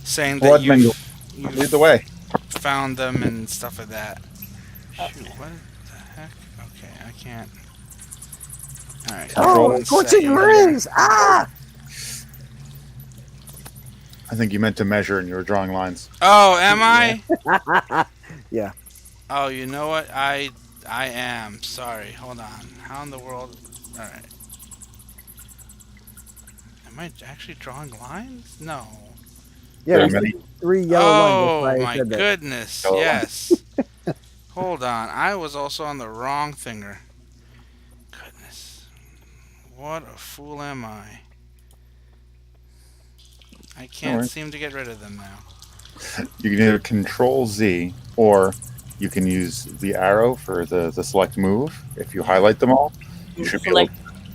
saying that Blood mingle. you've Lead the way. found them and stuff like that. Okay. Shoot, what the heck? Okay, I can't. Alright. Oh, one scorching second. rings! Ah! I think you meant to measure and you were drawing lines. Oh, am I? Yeah. Oh, you know what? I am. Sorry. Hold on. How in the world? Alright. Am I actually drawing lines? No. Yeah, There are there's many. 3 yellow Oh, lines. That's why I my said that. goodness. Yellow Yes. Hold on. I was also on the wrong thinger. Goodness. What a fool am I? I can't Alright. seem to get rid of them now. You can either Control Z or you can use the arrow for the select move. If you highlight them all, you should be able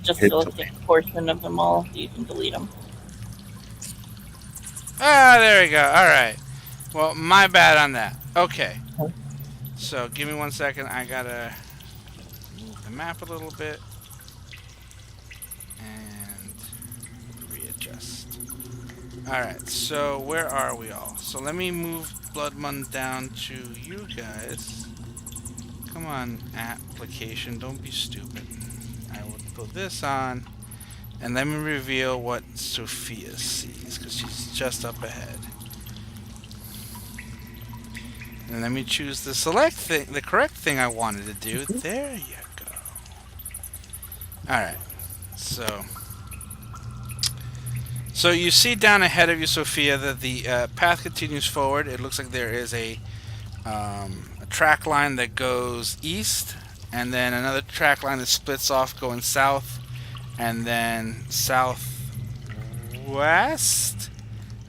Just hit select a portion of them all. You can delete them. Ah, there we go. All right. Well, my bad on that. Okay. So, give me 1 second. I gotta move the map a little bit. And readjust. Alright, so where are we all? So let me move Bloodmun down to you guys. Come on, application. Don't be stupid. I will put this on. And let me reveal what Sophia sees, because she's just up ahead. And let me choose the the correct thing I wanted to do. There you go. Alright, so you see down ahead of you, Sophia, that the path continues forward. It looks like there is a track line that goes east, and then another track line that splits off going south, and then southwest.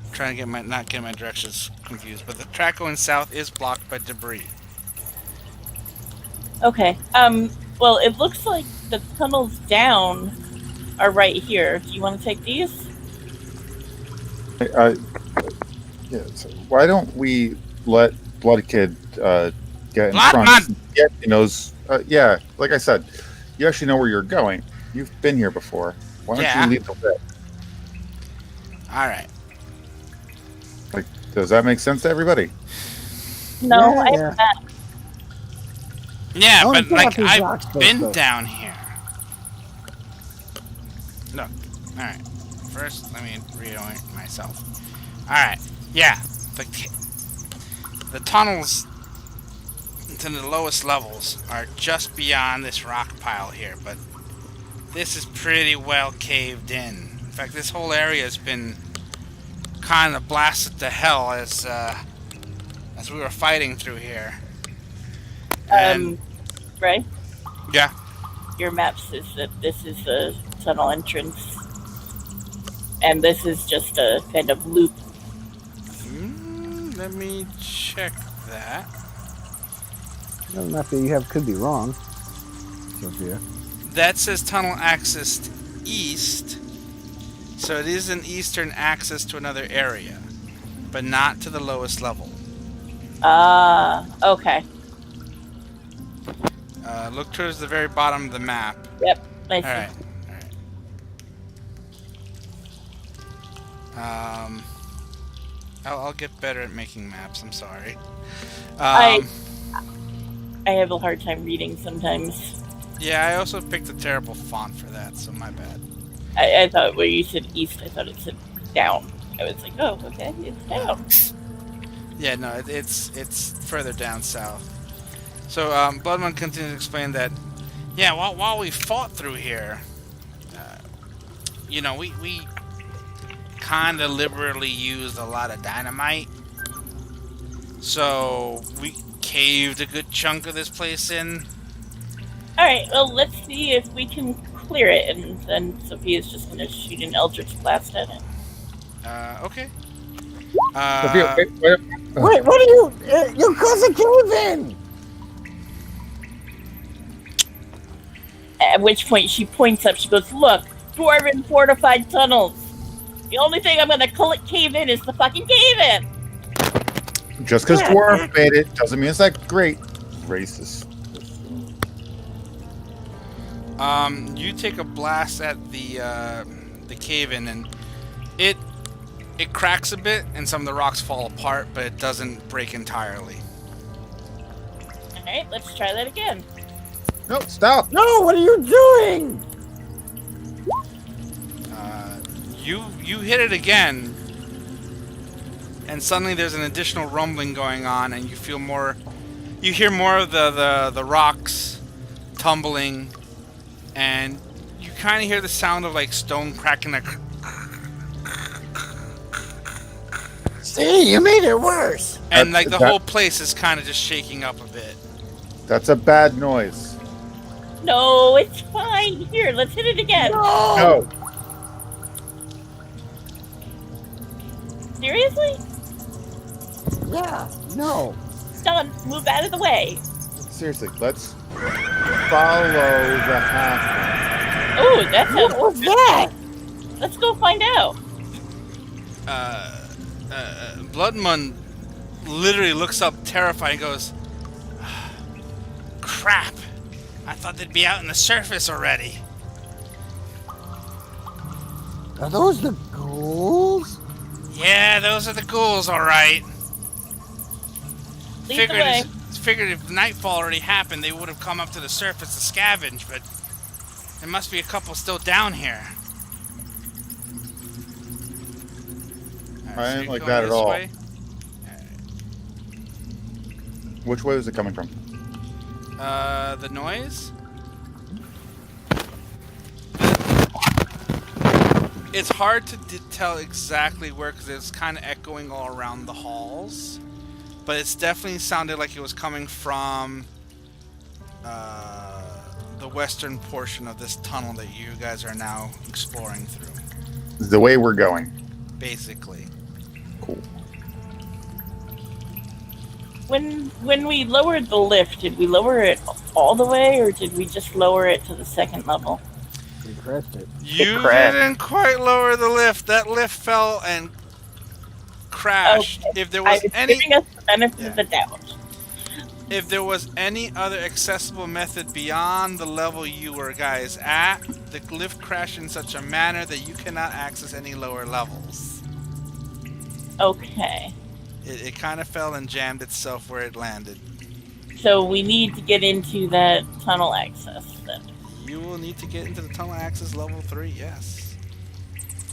I'm trying to not get my directions confused, but the track going south is blocked by debris. Okay. Well, it looks like the tunnels down are right here. Do you want to take these? Yeah, so why don't we let Blood Kid get in front? Yeah, he knows. Yeah, like I said, you actually know where you're going. You've been here before. Why don't you lead the way? All right. Like, does that make sense to everybody? No, Yeah, I yeah. have that. Yeah, but like I've I've been down here. Look. All right. First, let me reorient myself. All right. Yeah. The tunnels to the lowest levels are just beyond this rock pile here, but this is pretty well caved in. In fact, this whole area has been kind of blasted to hell as we were fighting through here. And, Ray? yeah. Your map says that this is the tunnel entrance, and this is just a kind of loop. Let me check that. The map that you have could be wrong, Sophia. That says tunnel access east, so it is an eastern access to another area, but not to the lowest level. Okay. Look towards the very bottom of the map. Yep, I see. Alright. I'll get better at making maps, I'm sorry. I have a hard time reading sometimes. Yeah, I also picked a terrible font for that, so my bad. I thought when you said east, I thought it said down. I was like, oh, okay, it's down. Yeah, no, it's further down south. So, Bloodman continues to explain that, yeah, while we fought through here, you know, we kind of liberally used a lot of dynamite. So, we caved a good chunk of this place in. Alright, well, let's see if we can clear it, and then Sophia's just gonna shoot an Eldritch Blast at it. Okay. Sophia, Wait, what are you? You caused a cave in! At which point she points up, she goes, look, dwarven fortified tunnels. The only thing I'm gonna cave in is the fucking cave in! just because dwarf made it doesn't mean it's that great. Racist. You take a blast at the cave-in, and it cracks a bit, and some of the rocks fall apart, but it doesn't break entirely. Alright, let's try that again. No, stop. No, what are you doing? You hit it again, and suddenly there's an additional rumbling going on, and you hear more of the rocks tumbling, and you kind of hear the sound of like stone cracking. See, you made it worse. And like the whole place is kind of just shaking up a bit. That's a bad noise. No, it's fine. Here, let's hit it again. No. Seriously? Yeah. No. Stop done. Move out of the way. Seriously, let's follow the half. Oh, that sounds. What was that? Let's go find out. Bloodmun literally looks up terrified and goes, crap! I thought they'd be out in the surface already. Are those the ghouls? Yeah, those are the ghouls, alright. Lead the way. Figured if nightfall already happened, they would have come up to the surface to scavenge, but there must be a couple still down here. I so ain't you're like going that at this all. way? Which way is it coming from? The noise? It's hard to tell exactly where, because it's kind of echoing all around the halls. But it's definitely sounded like it was coming from the western portion of this tunnel that you guys are now exploring through. The way we're going. Basically. Cool. When we lowered the lift, did we lower it all the way, or did we just lower it to the second level? We crashed it. You crashed. didn't quite lower the lift. That lift fell and crashed. Okay. If there I was was any... giving us the benefit of the doubt. If there was any other accessible method beyond the level you were guys at, the lift crashed in such a manner that you cannot access any lower levels. Okay. It kind of fell and jammed itself where it landed. So we need to get into that tunnel access then. You will need to get into the tunnel access level 3, yes.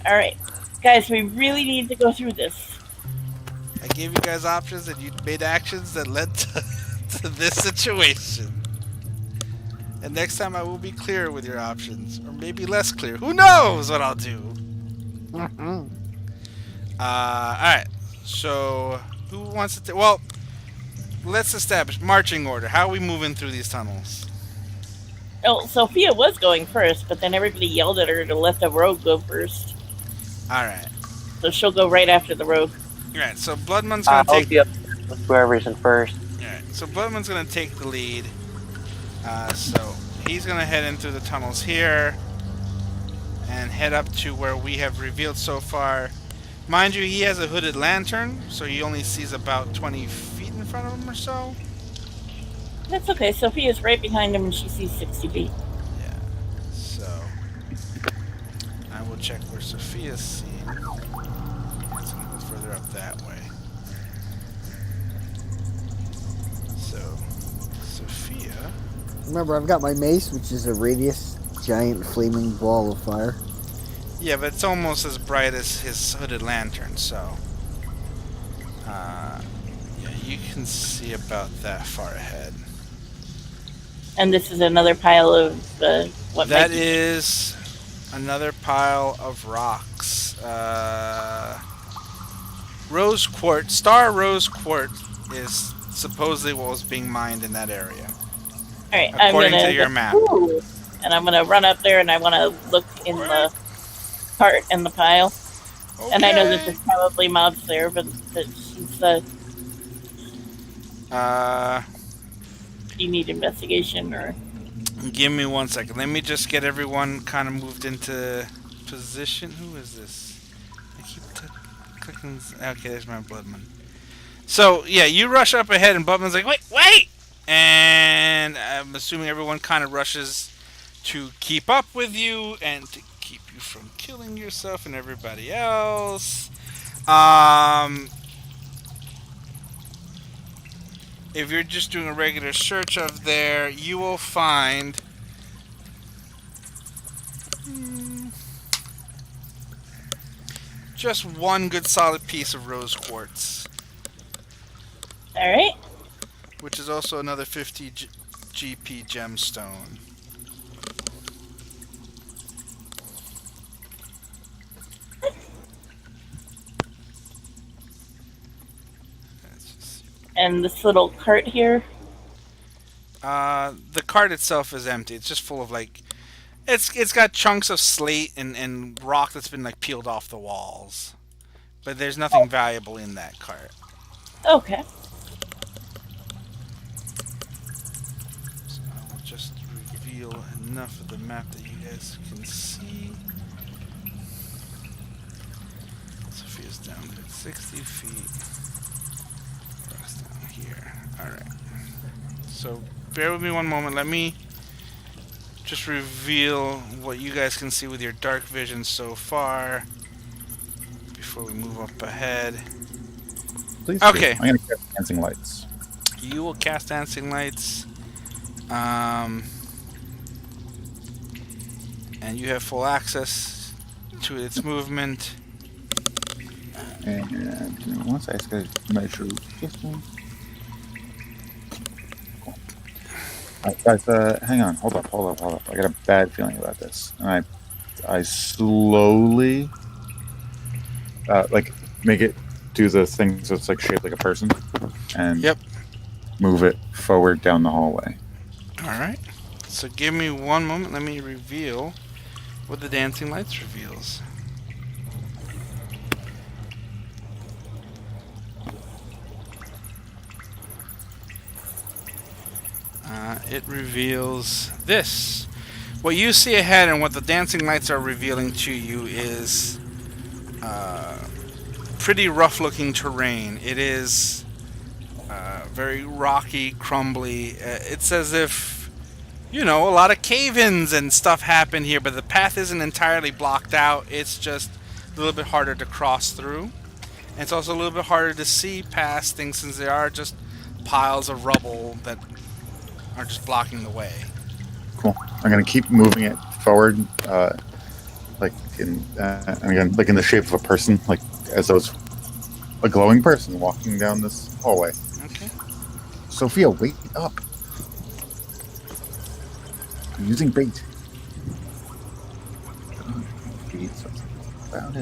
Alright. Guys, we really need to go through this. I gave you guys options and you made actions that led to this situation. And next time I will be clearer with your options. Or maybe less clear. Who knows what I'll do? Alright. So, who wants to... Well, let's establish marching order. How are we moving through these tunnels? Oh, Sophia was going first, but then everybody yelled at her to let the rogue go first. Alright. So she'll go right after the rogue. Alright, so Bloodman's gonna I'll take... be up with whoever's in first. Alright, so Bloodman's gonna take the lead. So, he's gonna head in through the tunnels here. And head up to where we have revealed so far. Mind you, he has a hooded lantern, so he only sees about 20 feet in front of him or so. That's okay. Sophia's right behind him and she sees 60 feet. Yeah. So, I will check where Sophia's seeing. It's gonna go further up that way. So, Sophia. Remember, I've got my mace, which is a radius giant flaming ball of fire. Yeah, but it's almost as bright as his hooded lantern, so... yeah, you can see about that far ahead. And this is another pile of what That might be- is another pile of rocks. Rose quartz, star rose quartz is supposedly what was being mined in that area. Alright, according I'm gonna to your go- map. Ooh. And I'm gonna run up there and I wanna look in the cart and the pile. Okay. And I know that there's probably mobs there, but that she's do you need investigation or Give me 1 second. Let me just get everyone kind of moved into position. Who is this? I keep clicking. Okay, there's my Bloodman. So, yeah, you rush up ahead and Bloodman's like, wait! And I'm assuming everyone kind of rushes to keep up with you and to keep you from killing yourself and everybody else. If you're just doing a regular search of there, you will find just one good solid piece of rose quartz, alright. which is also another 50 GP gemstone. And this little cart here. The cart itself is empty. It's just full of like, it's got chunks of slate and rock that's been like peeled off the walls, but there's nothing valuable in that cart. Okay. reveal enough of the map that you guys can see. Sophia's down there at 60 feet. Rock's down here. Alright. So, bear with me one moment. Let me just reveal what you guys can see with your dark vision so far before we move up ahead. Please Okay. do. I'm going to cast dancing lights. You will cast dancing lights. And you have full access to its movement. And once I measure this one. Cool. Guys, hang on. Hold up. I got a bad feeling about this. And I slowly, make it do the thing so it's like shaped like a person. And move it forward down the hallway. Alright. So give me one moment. Let me reveal what the dancing lights reveals. It reveals this. What you see ahead and what the dancing lights are revealing to you is pretty rough looking terrain. It is very rocky, crumbly. It's as if, you know, a lot of cave-ins and stuff happen here, but the path isn't entirely blocked out. It's just a little bit harder to cross through. And it's also a little bit harder to see past things since there are just piles of rubble that are just blocking the way. Cool. I'm going to keep moving it forward, like in the shape of a person, like as though it's a glowing person walking down this hallway. Okay. Sophia, wake up. I'm using bait.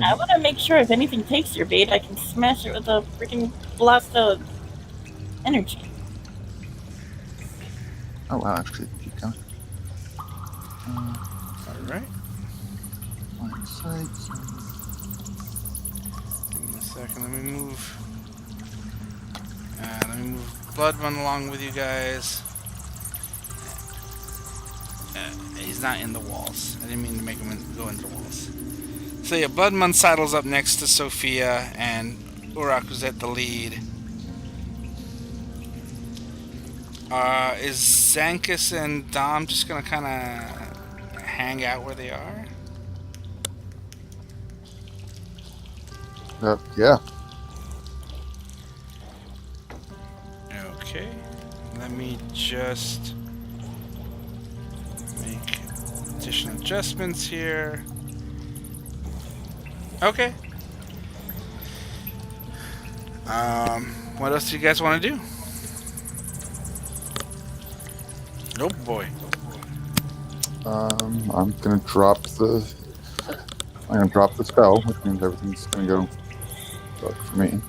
I want to make sure if anything takes your bait, I can smash it with a freaking blast of energy. Oh, wow, actually, keep going. Alright. Line sight. Give me a second, let me move. Let me move Bloodman along with you guys. He's not in the walls. I didn't mean to make him go into the walls. So yeah, Bloodman sidles up next to Sophia, and Urak, who's at the lead. Is Zankas and Dom just gonna kind of hang out where they are? Yeah. Okay. Let me just make additional adjustments here. Okay. What else do you guys want to do? Oh boy. I'm gonna drop the spell, which means everything's gonna go dark for me.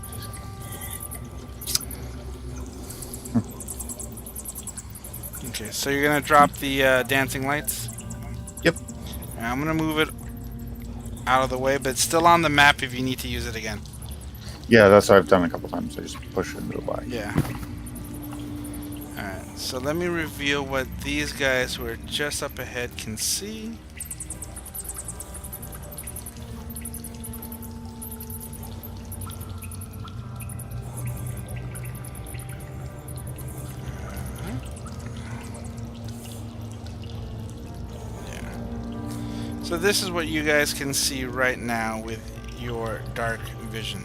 Okay, so you're gonna drop the dancing lights? Yep. And I'm gonna move it out of the way, but it's still on the map if you need to use it again. Yeah, that's what I've done a couple times. I just push it and go by. Yeah. Alright, so let me reveal what these guys who are just up ahead can see. So this is what you guys can see right now with your dark vision.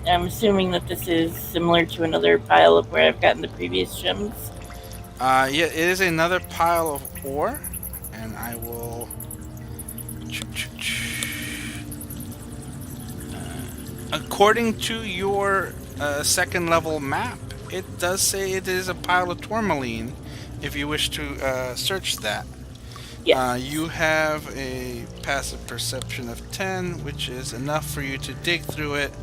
I'm assuming that this is similar to another pile of where I've gotten the previous gems. Yeah, it is another pile of ore, and I will... according to your second level map, it does say it is a pile of tourmaline, if you wish to search that. Yes. You have a passive perception of 10, which is enough for you to dig through it.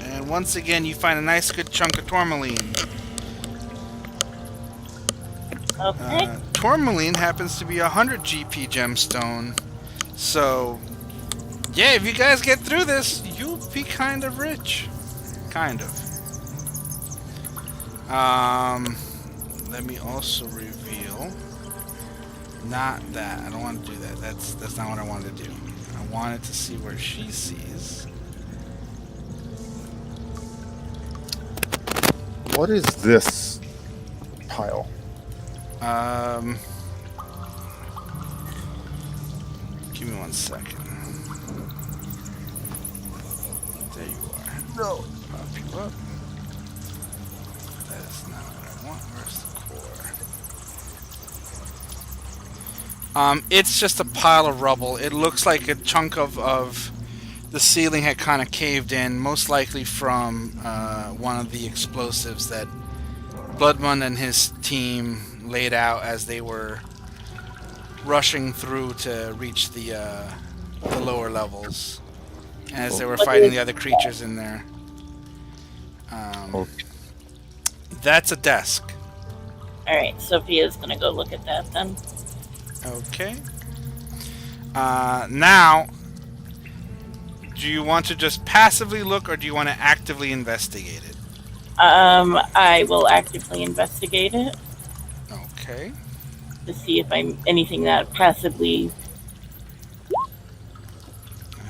And once again, you find a nice good chunk of tourmaline. Okay. Tourmaline happens to be a 100 GP gemstone. So, yeah, if you guys get through this, you'll be kind of rich. Kind of. Let me also reveal. Not that. I don't want to do that. That's not what I wanted to do. I wanted to see where she sees. What is this pile? Give me 1 second. There you are. No. Pop you up. That is not what I want. Where's the core? It's just a pile of rubble. It looks like a chunk of the ceiling had kind of caved in, most likely from one of the explosives that Bloodmund and his team laid out as they were rushing through to reach the lower levels, as they were fighting the other creatures in there. That's a desk. Alright, Sophia's gonna go look at that then. Okay. Now, do you want to just passively look, or do you want to actively investigate it? I will actively investigate it Okay. to see if I'm anything that passively.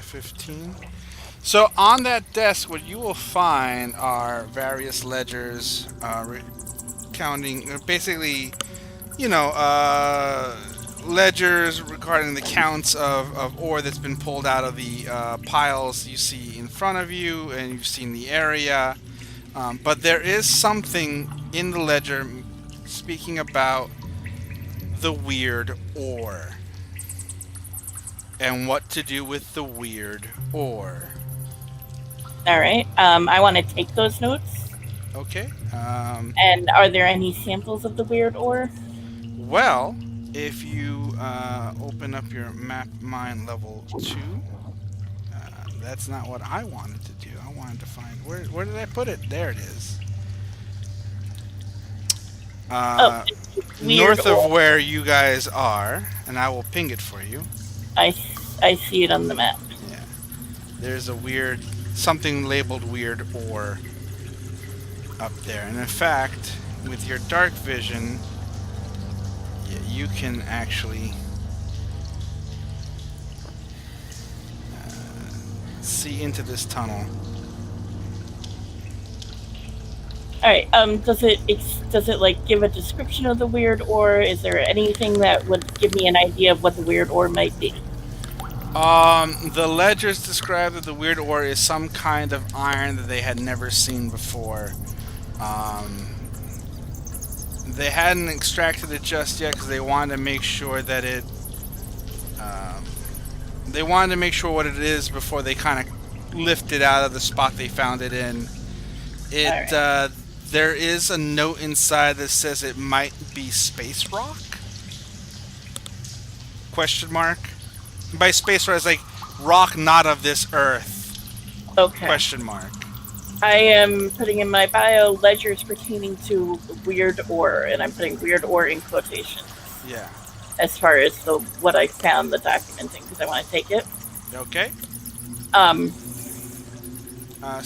15. So on that desk, what you will find are various ledgers recounting, basically, ledgers regarding the counts of ore that's been pulled out of the piles you see in front of you, and you've seen the area. But there is something in the ledger speaking about the weird ore and what to do with the weird ore. Alright, I want to take those notes. Okay. And are there any samples of the weird ore? Well, if you open up your map mine level 2, that's not what I wanted to do. I wanted to find where did I put it? There it is. North of where you guys are, and I will ping it for you. I see it on the map. Yeah. There's a weird, something labeled weird ore up there. And in fact, with your dark vision, you can actually see into this tunnel. All right. Does it like give a description of the weird ore? Is there anything that would give me an idea of what the weird ore might be? The ledgers describe that the weird ore is some kind of iron that they had never seen before. They hadn't extracted it just yet because they wanted to make sure that it. They wanted to make sure what it is before they kind of lift it out of the spot they found it in. It. There is a note inside that says it might be space rock? Question mark. By space rock, it's like rock not of this earth. Okay. Question mark. I am putting in my bio ledgers pertaining to weird ore, and I'm putting weird ore in quotations. Yeah. As far as what I found the documenting, because I want to take it. Okay.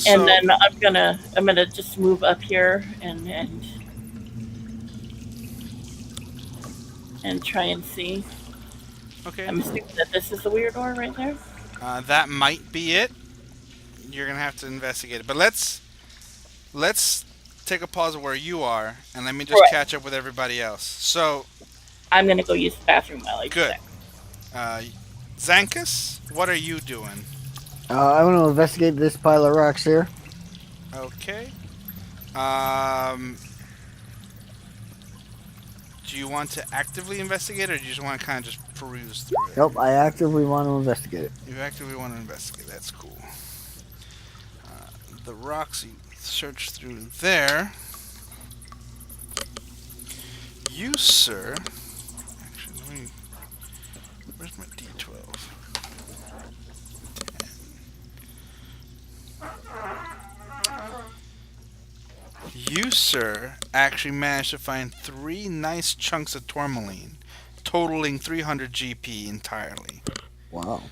And then I'm gonna just move up here and try and see. Okay. I'm assuming that this is the weird ore right there. That might be it. You're gonna have to investigate it, but let's take a pause of where you are, and let me just catch up with everybody else. So I'm gonna go use the bathroom while I do good. that. Zankas, what are you doing? I want to investigate this pile of rocks here. Okay. Do you want to actively investigate, or do you just want to kind of just peruse through it? Nope, I actively want to investigate it. You actively want to investigate. That's cool. The rocks you search through there. You, sir. Actually, let me. Where's my D12? 10. You, sir, actually managed to find 3 nice chunks of tourmaline, totaling 300 GP entirely. Wow.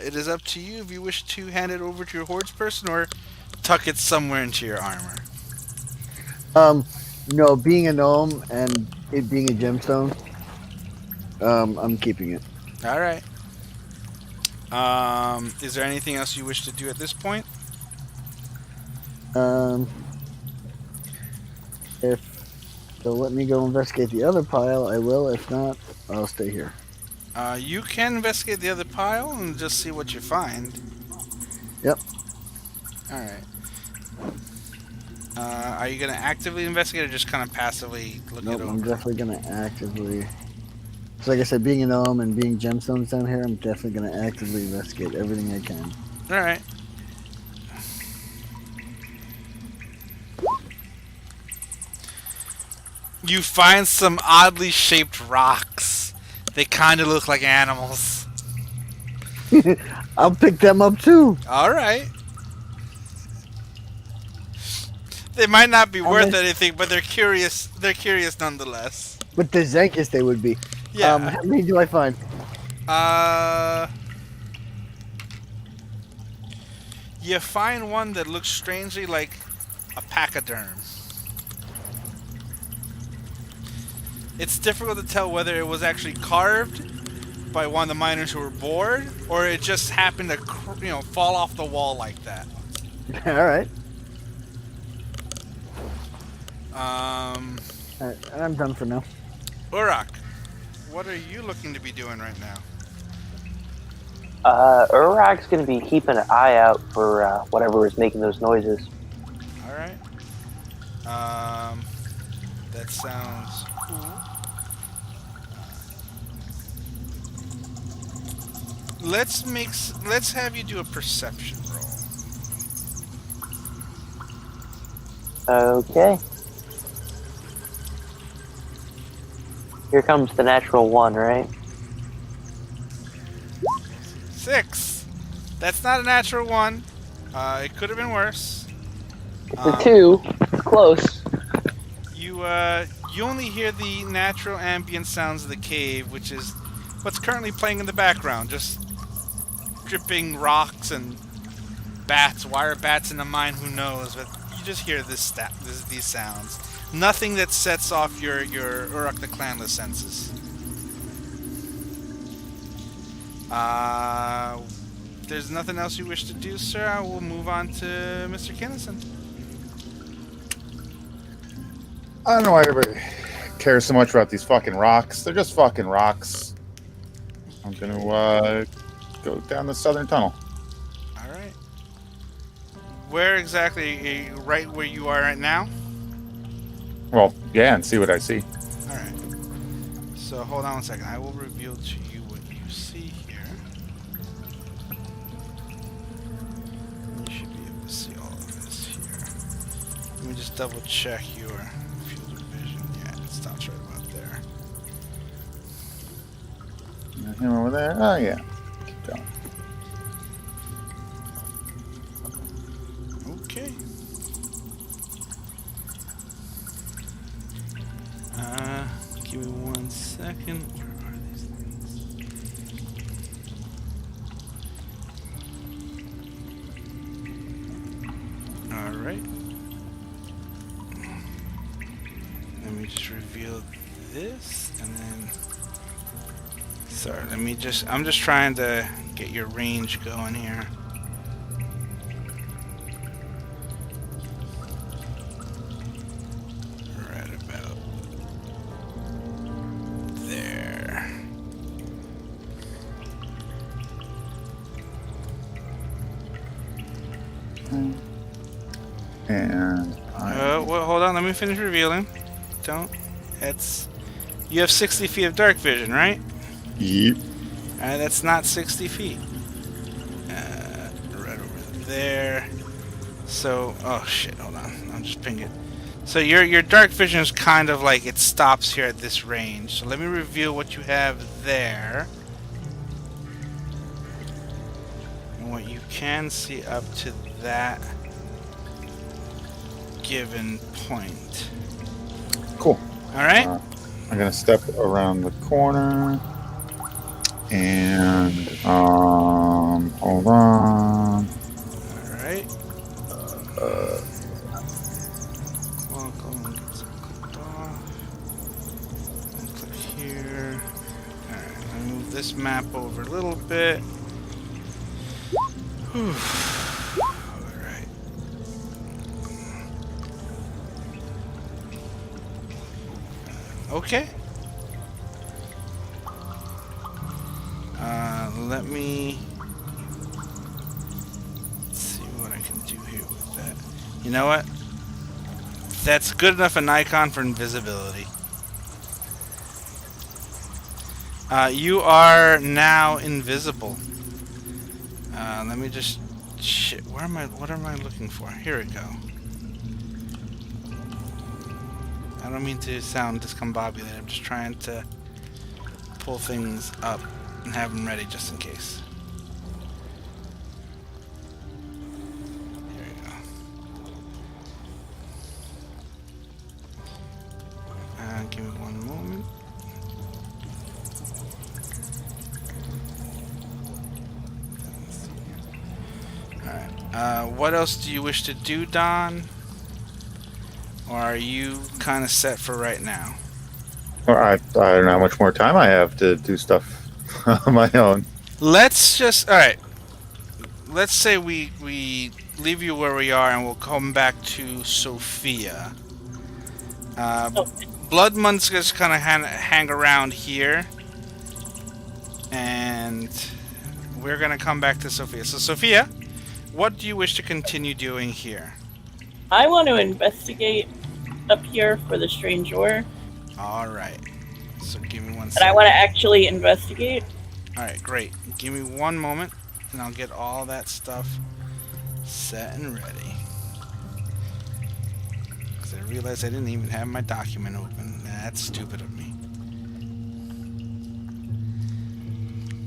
It is up to you if you wish to hand it over to your hordes person or tuck it somewhere into your armor. No, being a gnome and it being a gemstone, I'm keeping it. All right. Is there anything else you wish to do at this point? If they'll let me go investigate the other pile, I will. If not, I'll stay here. You can investigate the other pile and just see what you find. Yep. All right. Are you going to actively investigate or just kind of passively look Nope, it over? I'm definitely gonna actively. So like I said, being a gnome and being gemstones down here, I'm definitely gonna actively investigate everything I can. All right. You find some oddly shaped rocks. They kind of look like animals. I'll pick them up too. All right. They might not be worth anything, but they're curious. They're curious nonetheless. With the Zankas, they would be. Yeah. How many do I find? You find one that looks strangely like a pachyderm. It's difficult to tell whether it was actually carved by one of the miners who were bored, or it just happened to, fall off the wall like that. All right. I'm done for now. Urak, what are you looking to be doing right now? Urak's gonna be keeping an eye out for whatever is making those noises. All right. That sounds cool. Let's have you do a perception roll. Okay. Here comes the natural one, right? 6. That's not a natural one. It could have been worse. It's a 2. It's close. You only hear the natural ambient sounds of the cave, which is what's currently playing in the background. Just dripping rocks and bats. Why are bats in the mine? Who knows? But you just hear these sounds. Nothing that sets off your Urak the Clanless senses. There's nothing else you wish to do, sir. I will move on to Mr. Kinnison. I don't know why everybody cares so much about these fucking rocks. They're just fucking rocks. I'm gonna go down the southern tunnel. All right. Where exactly? Are you right where you are right now? Well, yeah, and see what I see. All right. So hold on one second. I will reveal to you what you see here. You should be able to see all of this here. Let me just double check your field of vision. Yeah, it stops right about there. Him over there. Oh yeah. Keep going. Okay. Give me 1 second. Where are these things? Alright. Let me just reveal this and then. Sorry, I'm just trying to get your range going here. And well, hold on. Let me finish revealing. You have 60 feet of dark vision, right? yep. That's not 60 feet. Right over there. So, oh shit, hold on. I'll just ping it. So your dark vision is kind of like it stops here at this range. So let me reveal what you have there. And what you can see up to that given point. Cool. Alright? I'm gonna step around the corner and hold on. Alright. Welcome. map over a little bit. Whew. Alright. Okay. Let me see what I can do here with that. You know what? That's good enough an icon for invisibility. You are now invisible. Let me just... Shit, where am I... What am I looking for? Here we go. I don't mean to sound discombobulated. I'm just trying to pull things up and have them ready just in case. Here we go. Give me one moment. Alright. What else do you wish to do, Don? Or are you kind of set for right now? Well, I don't know how much more time I have to do stuff on my own. Let's just... Alright. Let's say we leave you where we are and we'll come back to Sophia. Bloodmun's just kind of hang around here. And we're going to come back to Sophia. So, Sophia, what do you wish to continue doing here? I want to investigate up here for the strange ore. Alright. So give me one And second. I want to actually investigate. Alright, great. Give me one moment and I'll get all that stuff set and ready. Because I realized I didn't even have my document open. That's stupid of me.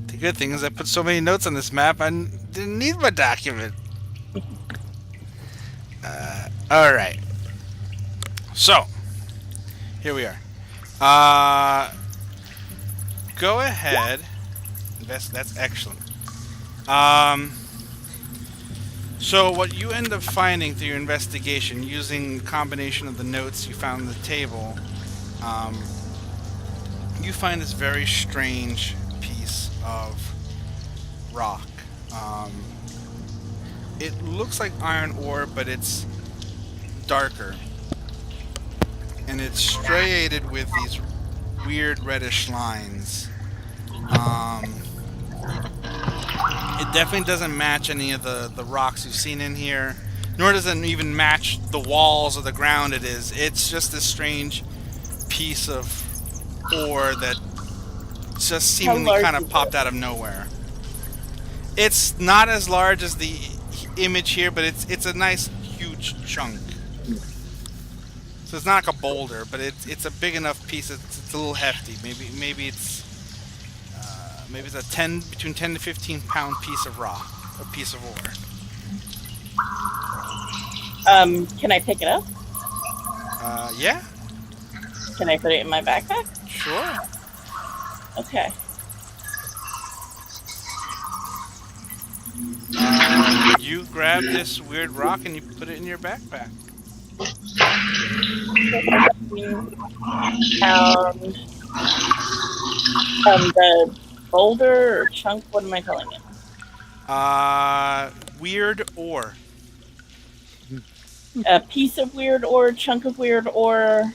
The good thing is I put so many notes on this map I didn't need my document. Alright. So, here we are. Go ahead. That's excellent. So what you end up finding through your investigation, using a combination of the notes you found on the table, you find this very strange piece of rock. It looks like iron ore, but it's darker. And it's striated with these weird reddish lines. It definitely doesn't match any of the rocks you've seen in here, nor does it even match the walls or the ground it is. It's just this strange piece of ore that just seemingly kind of popped out of nowhere. It's not as large as the image here, but it's a nice huge chunk. So it's not like a boulder, but it's a big enough piece. It's a little hefty. Maybe it's a between 10 to 15 pound piece of rock, a piece of ore. Can I pick it up? Yeah. Can I put it in my backpack? Sure. Okay. You grab this weird rock and you put it in your backpack. The boulder or chunk, what am I calling it? Weird ore. A piece of weird ore, chunk of weird ore.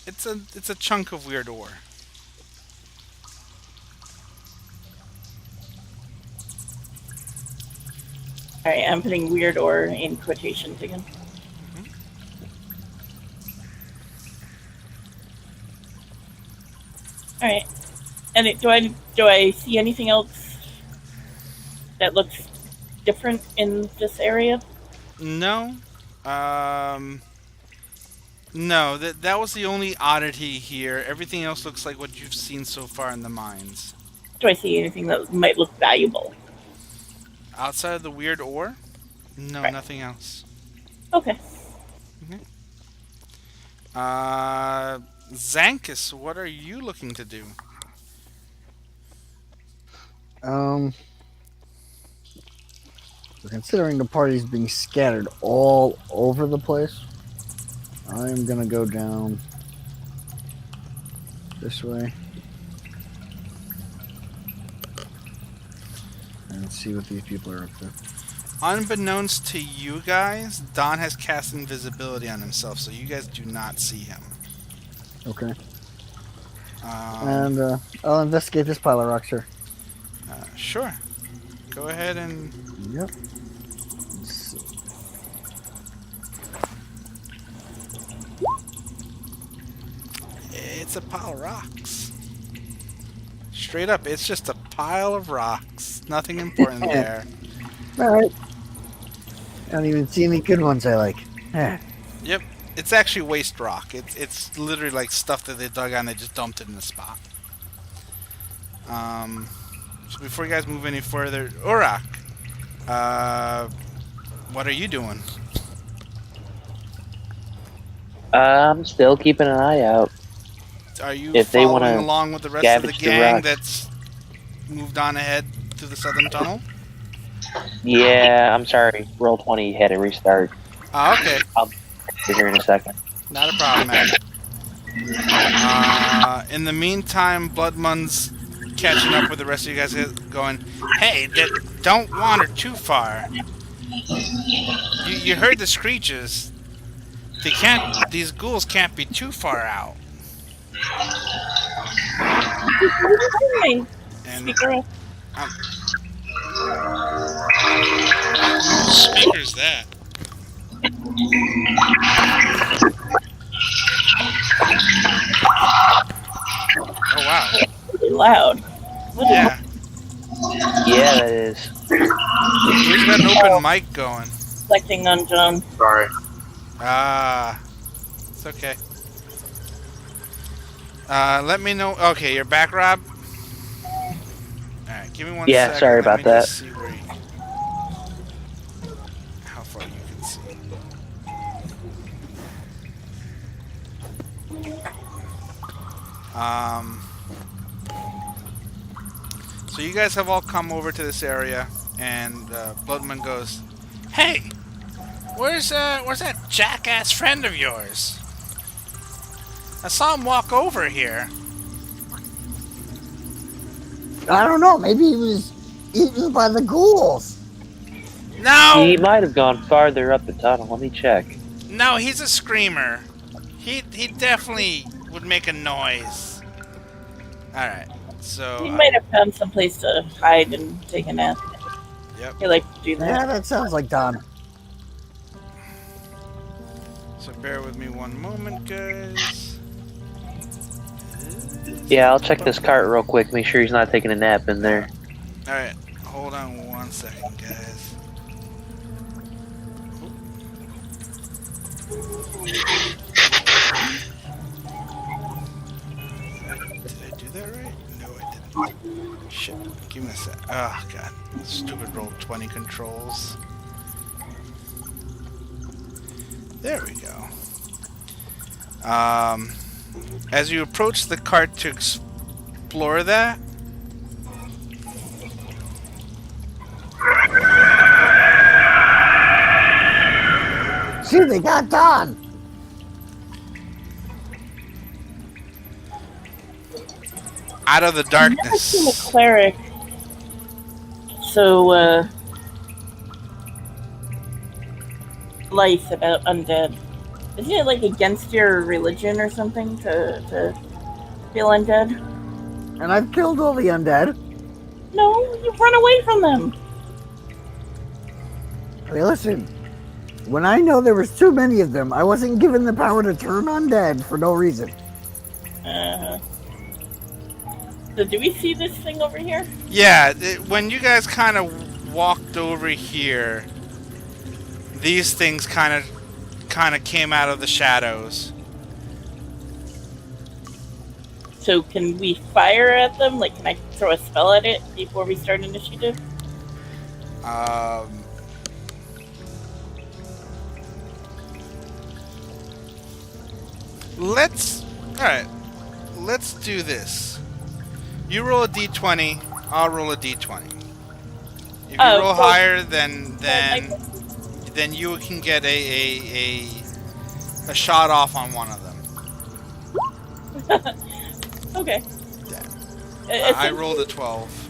It's a chunk of weird ore. Alright, I'm putting weird ore in quotations again. Alright. And do I see anything else that looks different in this area? No. No, that was the only oddity here. Everything else looks like what you've seen so far in the mines. Do I see anything that might look valuable? Outside of the weird ore? No, Right. Nothing else. Okay. Zankas, what are you looking to do? Considering the party's being scattered all over the place, I'm gonna go down this way. and see what these people are up to. Unbeknownst to you guys, Don has cast invisibility on himself, so you guys do not see him. Okay. And I'll investigate this pile of rocks here. Sure. Go ahead and... Yep. Let's see. It's a pile of rocks. Straight up, it's just a pile of rocks. Nothing important there. Alright. I don't even see any good ones I like. Yep. It's actually waste rock. It's literally like stuff that they dug out and they just dumped it in the spot. So before you guys move any further, Urak, what are you doing? I'm still keeping an eye out. Are you If they following wanna along with the rest of the gavage the gang rocks. that's moved on ahead through the southern tunnel? Yeah, I'm sorry. Roll 20 had to restart. Oh, okay. Be here in a second. Not a problem, man. In the meantime, Bloodmun's catching up with the rest of you guys, going, "Hey, don't wander too far. You heard the screeches. These ghouls can't be too far out." Hey, And speaker up. whose speaker's that? Oh wow! Really loud. What is Yeah, Yeah, that is. who's got an open mic going? reflecting on John? Sorry. Ah, it's okay. Let me know. Okay, you're back, Rob. All right, give me one Yeah, second. sorry Let about me that. just see where how far you can see. So you guys have all come over to this area, and Bloodman goes, "Hey, where's that jackass friend of yours? I saw him walk over here." I don't know. Maybe he was eaten by the ghouls. No, He might have gone farther up the tunnel. Let me check. no, he's a screamer. He definitely would make a noise. All right, so He might have found some place to hide and take a nap. Yep. He likes to do that. Yeah, that sounds like Don. so bear with me one moment, guys. Yeah, I'll check this cart real quick. Make sure he's not taking a nap in there. All right, hold on one second, guys. Did I do that right? No, I didn't. Shit. Give me a sec. Oh, God. Stupid roll 20 controls. There we go. As you approach the cart to explore that, See, they got Don. out of the I've never seen a darkness. cleric. So, life about undead. Isn't it like against your religion or something to feel undead? And I've killed all the undead. No, you run away from them. Hey, listen. When I know there was too many of them, I wasn't given the power to turn undead for no reason. So do we see this thing over here? Yeah, when you guys kind of walked over here, these things kind of came out of the shadows. So can we fire at them? Like, can I throw a spell at it before we start initiative? Let's do this. You roll a d20, I'll roll a d20. If you roll higher, then you can get a shot off on one of them. Okay. I rolled a 12.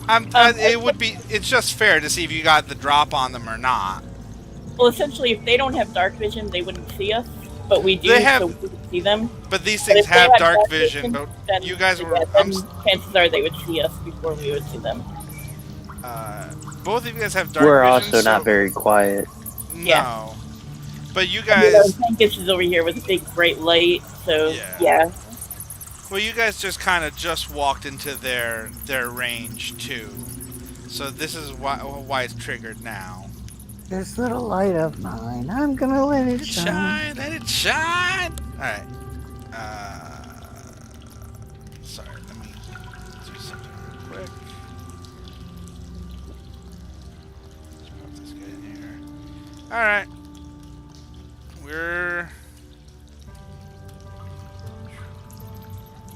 It would be. It's just fair to see if you got the drop on them or not. Well, essentially, if they don't have dark vision, they wouldn't see us, but we do, They have- so we would see them. But these But things if they have dark vision. But then, you guys were. yeah, then chances are they would see us before we would see them. Both of you guys have dark We're vision. also not very quiet. No. Yeah. But you I mean, guys. Zankas is over here with a big bright light, so yeah. Well, you guys just kind of just walked into their range too. So this is why it's triggered now. This little light of mine, I'm gonna let it shine. Let it shine. All right. Sorry, let me do something real quick. Let's put this guy in here. All right. We're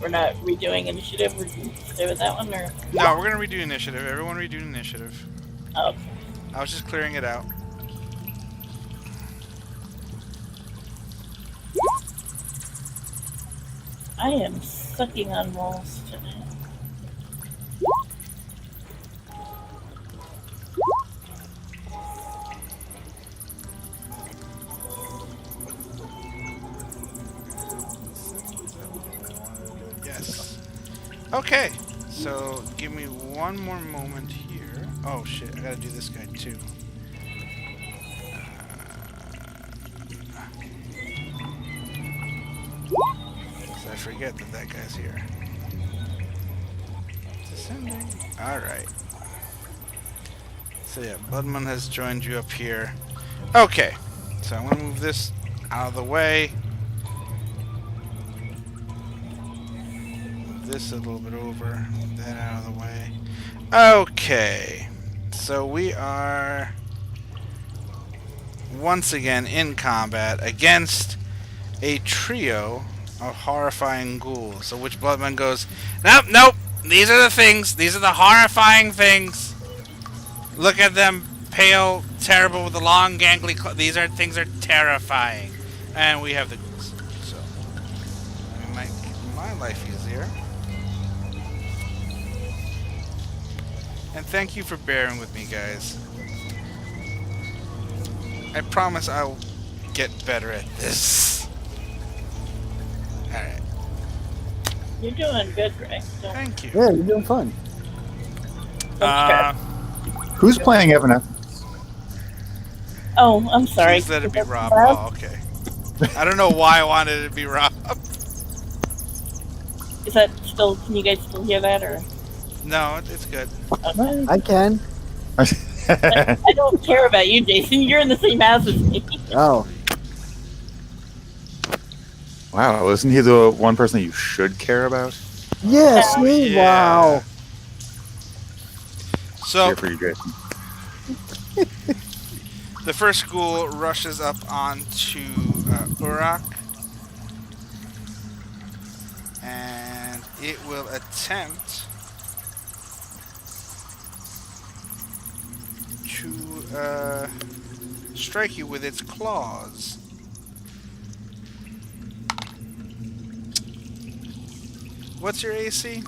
not redoing initiative. We're just doing that one, or No, we're gonna redo initiative. Everyone redo initiative. oh, okay. I was just clearing it out. I am sucking on walls today. Yes. Okay. So give me one more moment here. Oh shit! I gotta do this guy too. I forget that guy's here. Descending. Alright. So yeah, Bloodman has joined you up here. Okay. So I'm gonna move this out of the way. Move this a little bit over. Move that out of the way. Okay. So we are once again in combat against a trio of horrifying ghouls. So which Bloodman goes, nope, nope, these are the things, these are the horrifying things. Look at them, pale, terrible with the long gangly these are things are terrifying. And we have the ghouls. So let me make my life easier. And thank you for bearing with me, guys. I promise I'll get better at this. Alright. You're doing good, Greg. Thank you. Yeah, you're doing fun. Who's playing Evanescence? Oh, I'm sorry. Please let it be Is that Rob. loud? Oh, okay. I don't know why I wanted it to be Rob. Is that still? Can you guys still hear that, or? No, it's good. Okay. I can. I don't care about you, Jason. You're in the same house as me. Oh, Wow, isn't he the one person that you should care about? yes, me. Yeah. Wow. So Here for you, Jason. the first ghoul rushes up onto Urak, and it will attempt to strike you with its claws. What's your AC?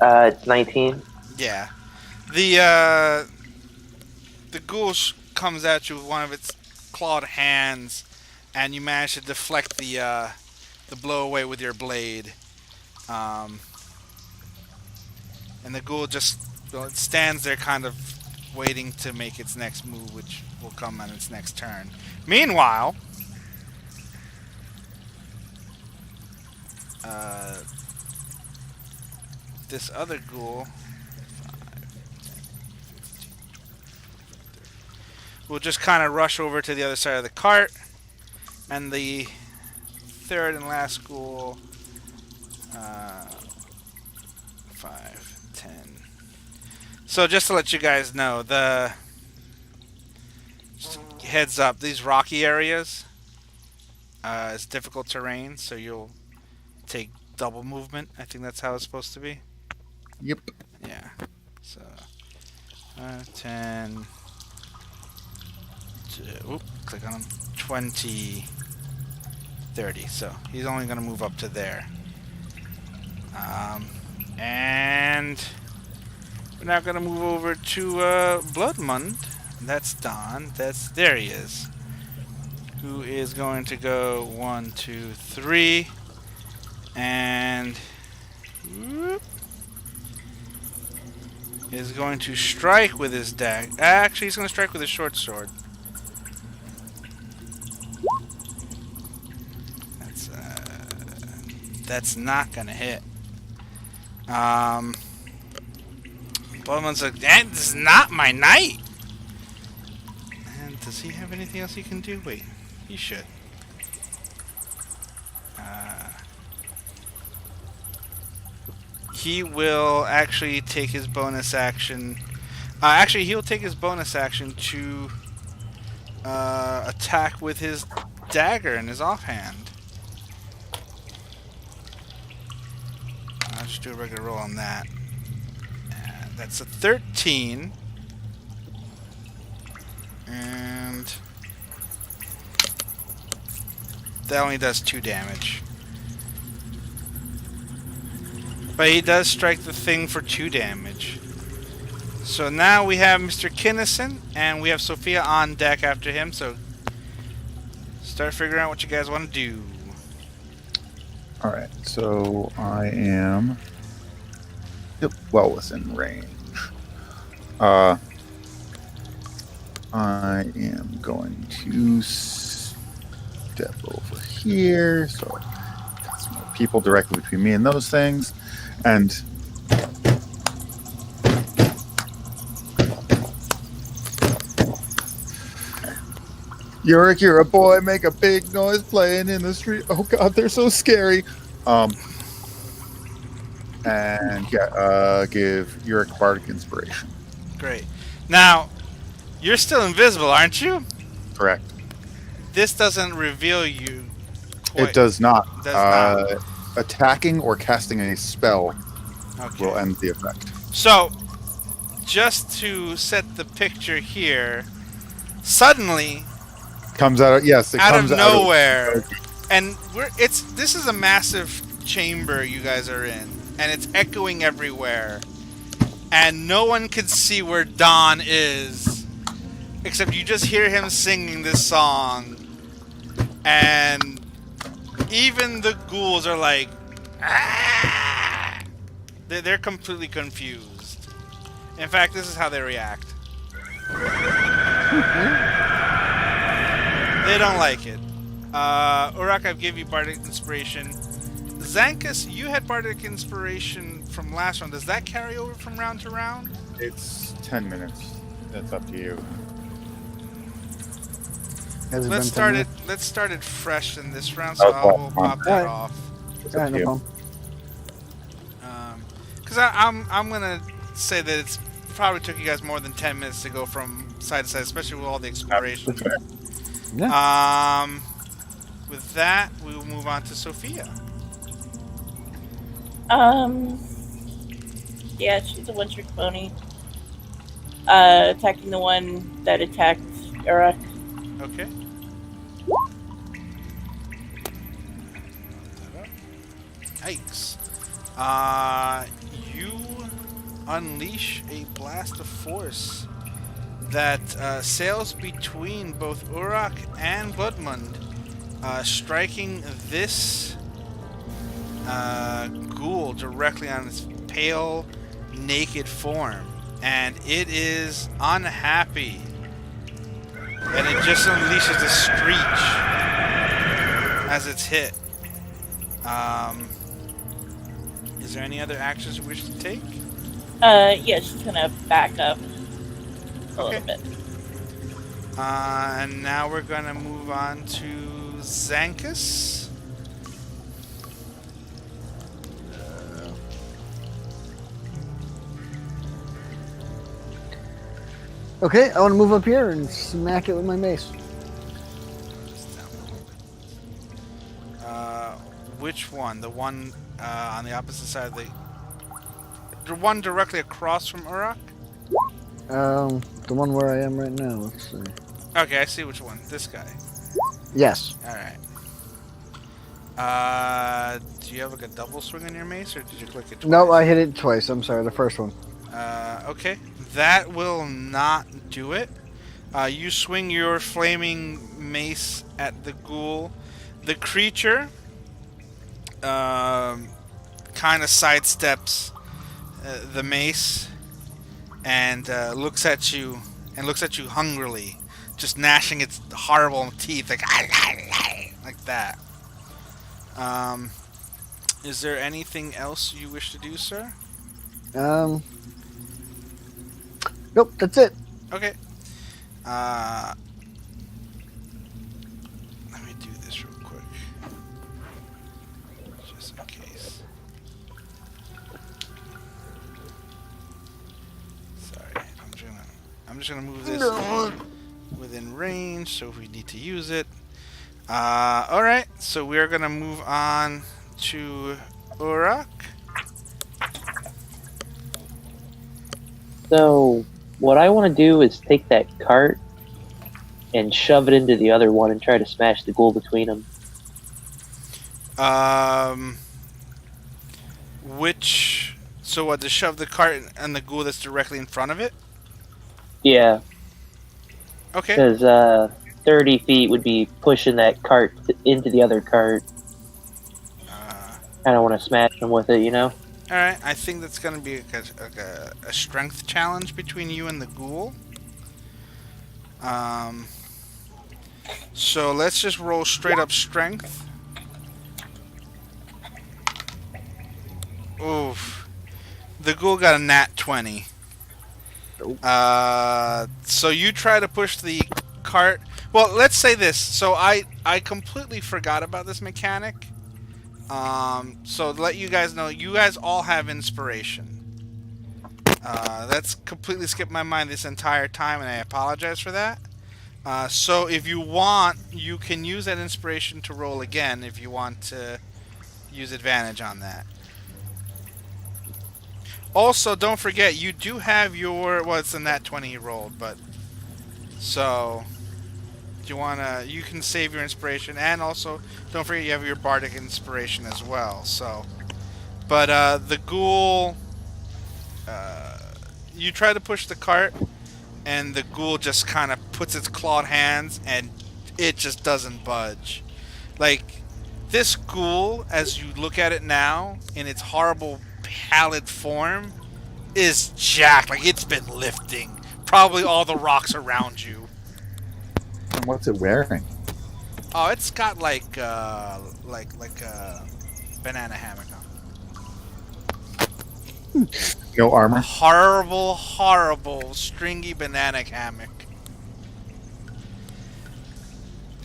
19. Yeah. The ghoul comes at you with one of its clawed hands, and you manage to deflect the blow away with your blade. And the ghoul just it stands there kind of waiting to make its next move, which will come on its next turn. Meanwhile, this other ghoul will just kind of rush over to the other side of the cart, and the third and last ghoul 5, 10. So just to let you guys know, just heads up, these rocky areas is difficult terrain, so you'll take double movement. I think that's how it's supposed to be. Yep. Yeah. So 10. Click on him. 20. 30. So he's only going to move up to there. And We're now gonna move over to Bloodmund. That's Don. There he is. Who is going to go 1, 2, 3, and whoop, is going to strike with his dagger. Actually, he's going to strike with his short sword. That's not going to hit. Bloodmund's like, this is not my night. And does he have anything else he can do? Wait, he should. He will actually take his bonus action. Actually, he'll take his bonus action to attack with his dagger in his offhand. I'll just do a regular roll on that. And that's a 13. And that only does 2 damage. But he does strike the thing for 2 damage. So now we have Mr. Kinnison, and we have Sophia on deck after him, so start figuring out what you guys want to do. Alright, so I am well within range. I am going to step over here, so I've got some more people directly between me and those things. And Urak, you're a boy, make a big noise playing in the street. Oh god, they're so scary. And yeah, give Urak bardic inspiration. Great. Now, you're still invisible, aren't you? Correct. This doesn't reveal you. It does not. Does not. Attacking or casting a spell Okay. will end the effect. So, just to set the picture here, suddenly, Comes out. Yes, it out comes of out nowhere, and this is a massive chamber you guys are in, and it's echoing everywhere, and no one can see where Don is, except you just hear him singing this song, and even the ghouls are like, ah! They're completely confused. In fact, this is how they react. They don't like it. Urak, I've give you Bardic Inspiration. Zankas, you had Bardic Inspiration from last round. Does that carry over from round to round? It's 10 minutes. That's up to you. Has it Let's been 10 start it. minutes? Let's start it fresh in this round, so I will pop that Alright. off. It's All up right, to no you. problem. Because I'm gonna say that it's probably took you guys more than 10 minutes to go from side to side, especially with all the exploration. That's fair. Yeah. With that, we will move on to Sophia. Yeah, she's a one-trick pony. Attacking the one that attacked Urak. Okay. Yikes. You unleash a blast of force that sails between both Urak and Bloodmund, striking this ghoul directly on its pale, naked form. And it is unhappy. And it just unleashes a screech as it's hit. Is there any other actions you wish to take? Yeah, she's gonna back up a little bit. And now we're gonna move on to Zankas. Okay, I want to move up here and smack it with my mace. Which one? The one on the opposite side of the one directly across from Urak? The one where I am right now. Let's see. Okay, I see which one. This guy. Yes. Alright. Do you have like a double swing on your mace, or did you click it twice? No, I hit it twice. I'm sorry, the first one. Okay. That will not do it. You swing your flaming mace at the ghoul. The creature kind of sidesteps the mace and looks at you hungrily, just gnashing its horrible teeth like that. Is there anything else you wish to do, sir? Nope, that's it. Okay. Let me do this real quick, just in case. Sorry, I'm just gonna move this within range, so if we need to use it. All right. So we are gonna move on to Urak. So, what I want to do is take that cart and shove it into the other one and try to smash the ghoul between them. So what, to shove the cart and the ghoul that's directly in front of it? Yeah, Okay. because 30 feet would be pushing that cart into the other cart. I don't want to smash them with it, you know? Alright, I think that's going to be a strength challenge between you and the ghoul. So let's just roll straight up strength. Oof. The ghoul got a nat 20. So you try to push the cart. Well, let's say this. So I completely forgot about this mechanic. So to let you guys know, you guys all have inspiration. That's completely skipped my mind this entire time, and I apologize for that. So if you want, you can use that inspiration to roll again if you want to use advantage on that. Also, don't forget, you do have your... Well, it's a nat 20 you rolled, but... So... you can save your inspiration, and also don't forget you have your bardic inspiration as well. So, but the ghoul, you try to push the cart, and the ghoul just kind of puts its clawed hands, and it just doesn't budge. Like, this ghoul, as you look at it now, in its horrible pallid form, is jacked. Like, it's been lifting probably all the rocks around you. And what's it wearing? Oh, it's got like a banana hammock on. No armor? Horrible, stringy banana hammock.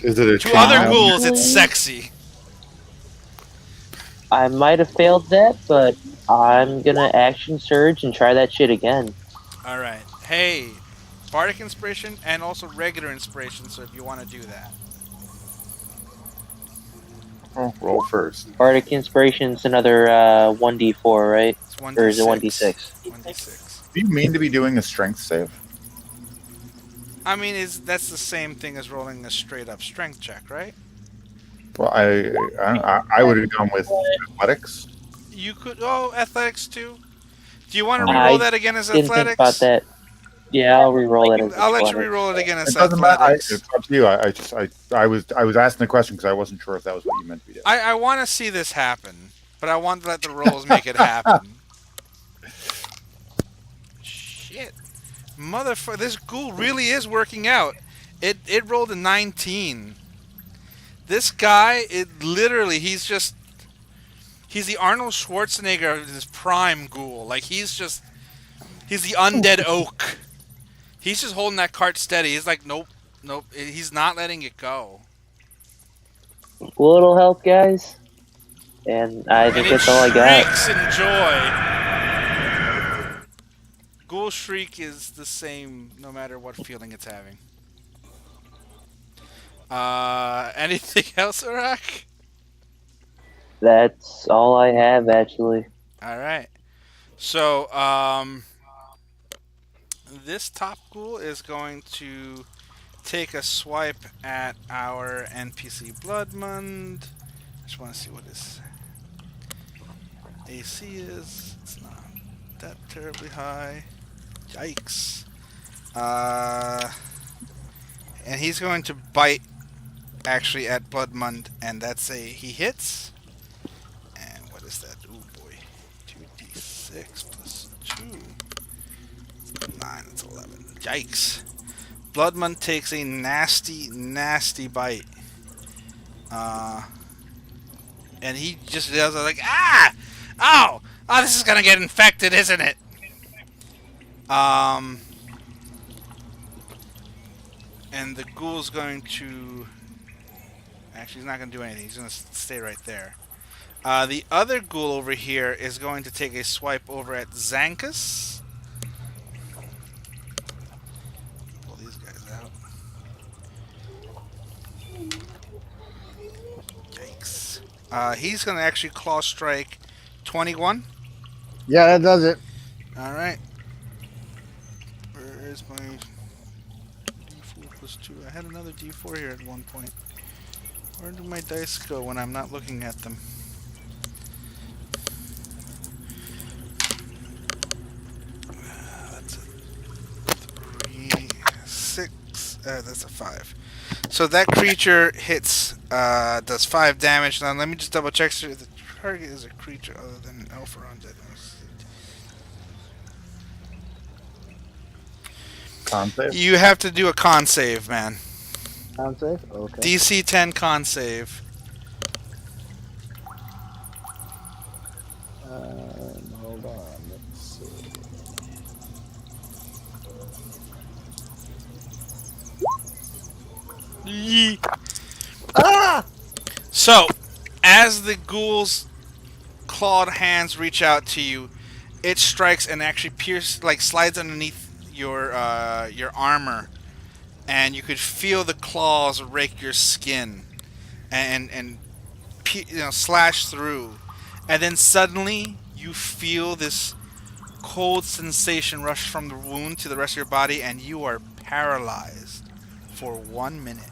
Is it a To other ghouls, it's sexy. I might have failed that, but I'm gonna action surge and try that shit again. Alright. Hey, bardic inspiration and also regular inspiration, so if you want to do that. Oh, roll first. Bardic Inspiration's another 1d4, right? It's 1d6. Or is it 1d6? 1d6. Do you mean to be doing a strength save? I mean, that's the same thing as rolling a straight up strength check, right? Well, I would have gone with athletics. You could... Oh, athletics too? Do you want to reroll that again as Didn't athletics? think about that. Yeah, I'll re-roll it as I'll let you athletics. reroll it again as It doesn't matter. athletics. It's up to you. I was asking the question because I wasn't sure if that was what you meant to be doing. I want to see this happen, but I want to let the rolls make it happen. Shit. Motherfucker, this ghoul really is working out. It rolled a 19. This guy, he's the Arnold Schwarzenegger of his prime ghoul. Like, he's the undead oak. He's just holding that cart steady. He's like, nope. He's not letting it go. A little help, guys. And I think that's all I got. Shrieks in joy. Ghoul shriek is the same no matter what feeling it's having. Anything else, Urak? That's all I have, actually. Alright. So, this top ghoul is going to take a swipe at our NPC Bloodmund. Just want to see what his AC is. It's not that terribly high. Yikes. And he's going to bite actually at Bloodmund, and that's he hits. And what is that? Oh boy. 2d6 plus 2. 9, it's 11. Yikes. Bloodmund takes a nasty, nasty bite. And he just does like, ah! Oh! Oh, this is gonna get infected, isn't it? And the ghoul's going to... Actually, he's not going to do anything. He's going to stay right there. The other ghoul over here is going to take a swipe over at Zankas. Pull these guys out. Yikes. He's going to actually claw strike 21. Yeah, that does it. Alright. Where is my D4 plus 2? I had another D4 here at one point. Where do my dice go when I'm not looking at them? That's a 3, 6. That's a 5. So that creature hits, does 5 damage. Now let me just double check so the target is a creature other than an elf or undead. Con save? You have to do a con save, man. Con save? Okay. DC 10 con save. Hold on. Let's see. Yee. Ah! So, as the ghoul's clawed hands reach out to you, it strikes and actually slides underneath your armor, and you could feel the claws rake your skin and slash through, and then suddenly you feel this cold sensation rush from the wound to the rest of your body, and you are paralyzed for 1 minute.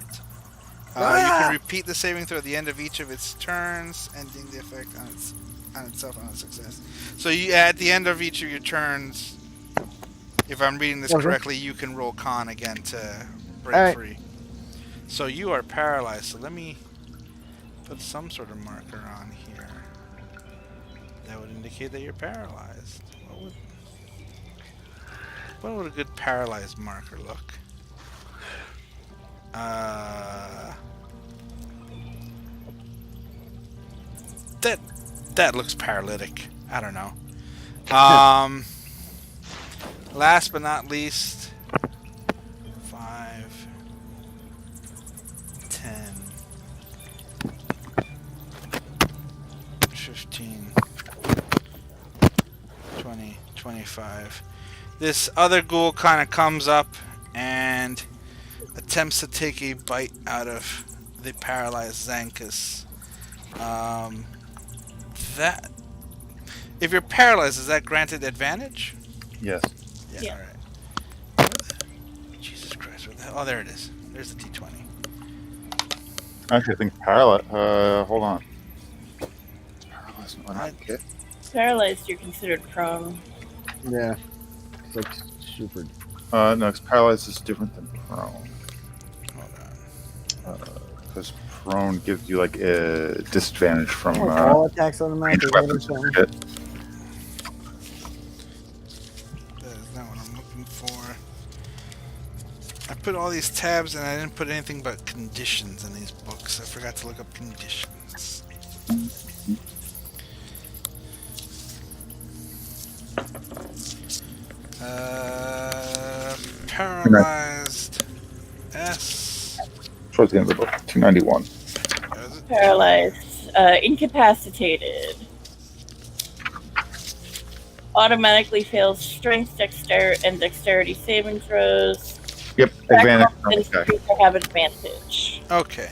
You can repeat the saving throw at the end of each of its turns, ending the effect on itself on a success. So at the end of each of your turns, if I'm reading this correctly, you can roll con again to break free. So you are paralyzed. So let me put some sort of marker on here that would indicate that you're paralyzed. What would a good paralyzed marker look? That looks paralytic. I don't know. Last but not least, 5, 10, 15, 20, 25. This other ghoul kind of comes up and attempts to take a bite out of the paralyzed Zankas. If you're paralyzed, is that granted advantage? Yes. Yeah. Alright. Jesus Christ, what the hell? Oh, there it is. There's the D20. Actually, I think paralyzed. Hold on. Paralyzed. Okay. Paralyzed, you're considered prone. Yeah. It's like super. No, because paralyzed is different than prone. Hold on. Because prone gives you like a disadvantage from all attacks on the map. ranged weapons. That is not what I'm looking for. I put all these tabs and I didn't put anything but conditions in these books. I forgot to look up conditions. Paralyzed S. Towards the end of the book, 291. Paralyzed. Incapacitated. Automatically fails strength, dexterity saving throws. Yep, advantage from And attack. creature have advantage. Okay.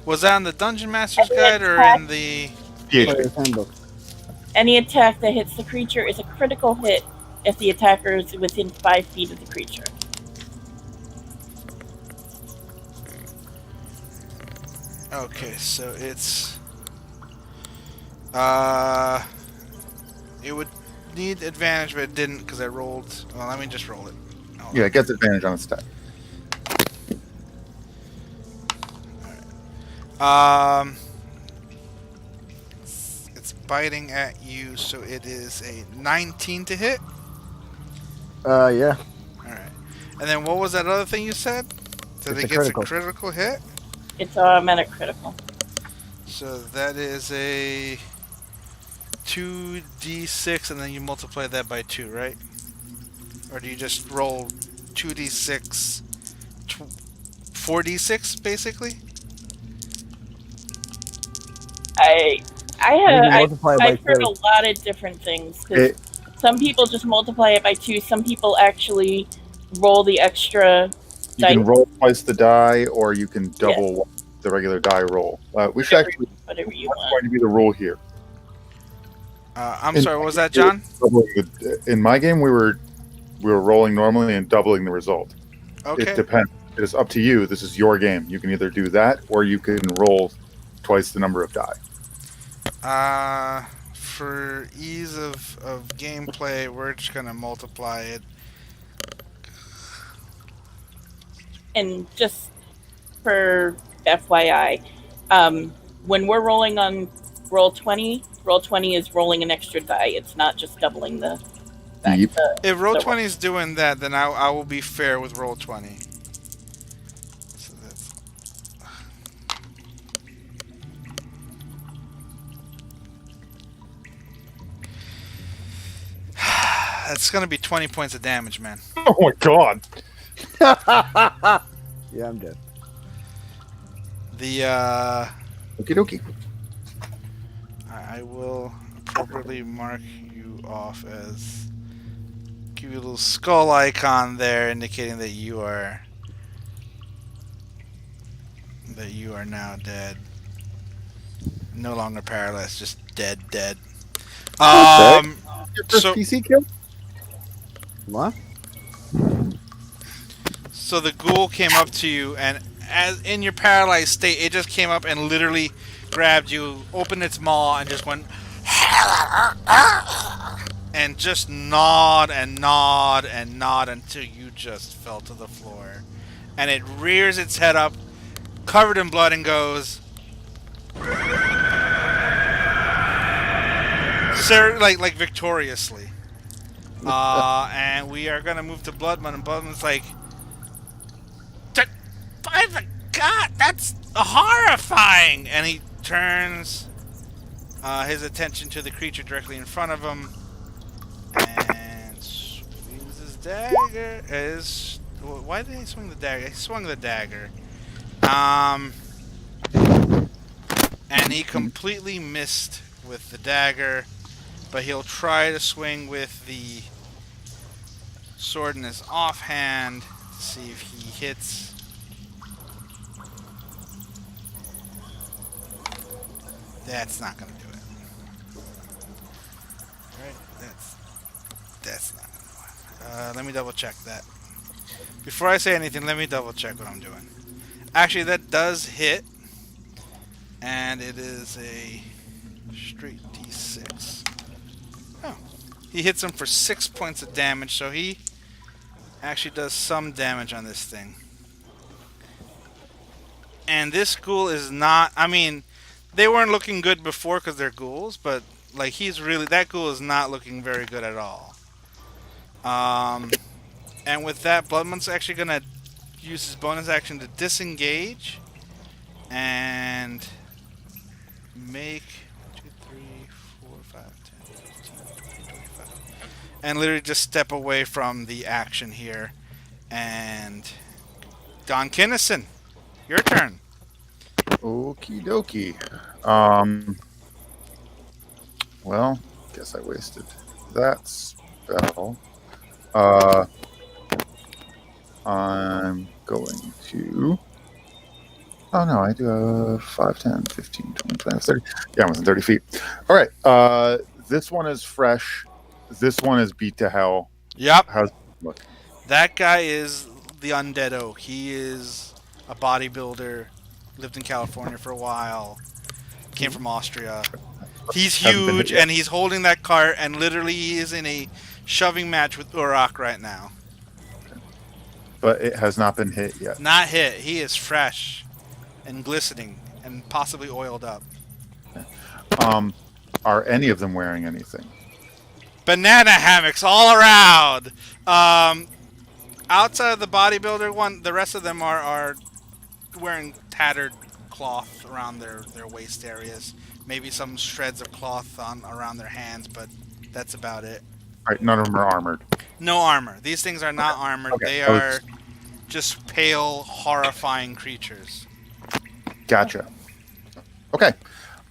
Was that in the Dungeon Master's Any Guide or attack- in the... PHP. Player's handbook. Any attack that hits the creature is a critical hit if the attacker is within 5 feet of the creature. Okay, so it's... it would need advantage, but it didn't because I rolled. Well, let me just roll it. Hold Yeah, on. it gets advantage on its stat. It's biting at you, so it is a 19 to hit. Yeah. Alright. And then what was that other thing you said? That It's it a gets critical. a critical hit? It's automatic critical. So that is a 2d6, and then you multiply that by 2, right? Or do you just roll 2d6, 4d6, basically? I You multiply it by I've heard two. a lot of different things. 'Cause It- some people just multiply it by 2. Some people actually roll the extra You dice. can roll twice the die, or you can double the regular die roll. We should actually. Whatever you What's want. going to be the rule here? I'm In sorry, what was that, my John? game, in my game, we were rolling normally and doubling the result. Okay. It depends. It is up to you. This is your game. You can either do that, or you can roll twice the number of die. For ease of gameplay, we're just gonna multiply it. And just for FYI, when we're rolling on Roll20 is rolling an extra die. It's not just doubling the. Yep. If Roll20 is doing that, then I will be fair with Roll20. So that's... That's gonna be 20 points of damage, man. Oh my god! Yeah, I'm dead. The Okie dokie. I will appropriately mark you off as give you a little skull icon there, indicating that you are now dead. No longer paralyzed, just dead. Your first So PC kill? What? so the ghoul came up to you, and as in your paralyzed state, it just came up and literally grabbed you, opened its maw, and just went and just gnawed until you just fell to the floor. And it rears its head up, covered in blood, and goes, like victoriously. And we are gonna move to Bloodman, and Bloodman's like, by the God, that's horrifying! And he turns his attention to the creature directly in front of him and swings his dagger. Why did he swing the dagger? He swung the dagger. And he completely missed with the dagger, but he'll try to swing with the sword in his offhand to see if he hits. That's not gonna do it. Right? That's not gonna do it. Let me double check that. Before I say anything, let me double check what I'm doing. Actually, that does hit, and it is a straight D6. Oh, he hits him for 6 points of damage, so he actually does some damage on this thing. And this ghoul is not. I mean, they weren't looking good before because they're ghouls, but like that ghoul is not looking very good at all. And with that, Bloodman's actually gonna use his bonus action to disengage and make 1, 2, 3, 4, 5, 10, 15, 20, 25, and literally just step away from the action here. And Don Kinnison, your turn. Okie dokie. Well, guess I wasted that spell. I'm going to. Oh no, I do have 5, 10, 15, 20, 25, 30. Yeah, I'm within 30 feet. All right. This one is fresh. This one is beat to hell. Yep. How's it look? That guy is the Undead Oak. He is a bodybuilder, lived in California for a while, came from Austria. He's Haven't been hit huge, yet. and he's holding that cart, and literally he is in a shoving match with Urak right now. But it has not been hit yet. Not hit. He is fresh and glistening and possibly oiled up. Are any of them wearing anything? Banana hammocks all around. Outside of the bodybuilder one, the rest of them are wearing tattered cloth around their waist areas. Maybe some shreds of cloth around their hands, but that's about it. All right, none of them are armored. No armor. These things are not armored. Okay. They are just pale, horrifying creatures. Gotcha. Okay.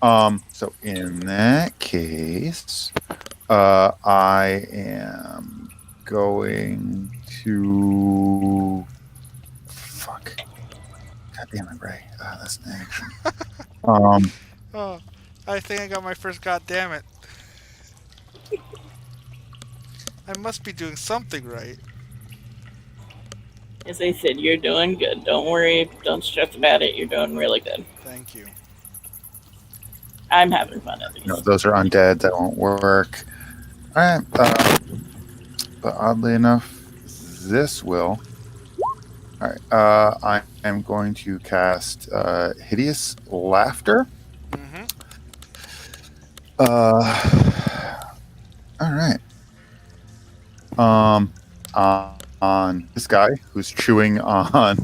So in that case, I am going to. Fuck. God damn it, Ray. That's an action. Oh, I think I got my first goddammit. I must be doing something right. As I said, you're doing good. Don't worry. Don't stress about it. You're doing really good. Thank you. I'm having fun at least. No, those are undead. That won't work. All right. But oddly enough, this will. All right. I am going to cast Hideous Laughter. Mm-hmm. All right. On this guy who's chewing on.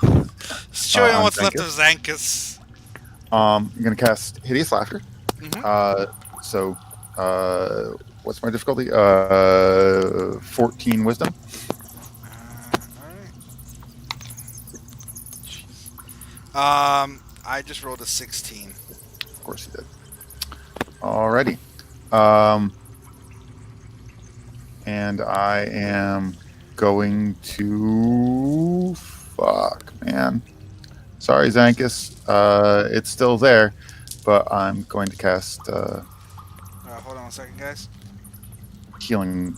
He's chewing on what's left Zankas. of Zankas. I'm gonna cast Hideous Laughter. Mm-hmm. So, what's my difficulty? 14 Wisdom. Alright. I just rolled a 16. Of course he did. Alrighty. And I am going to. Fuck, man. Sorry, Zankas. It's still there, but I'm going to cast Hold on a second, guys. Healing.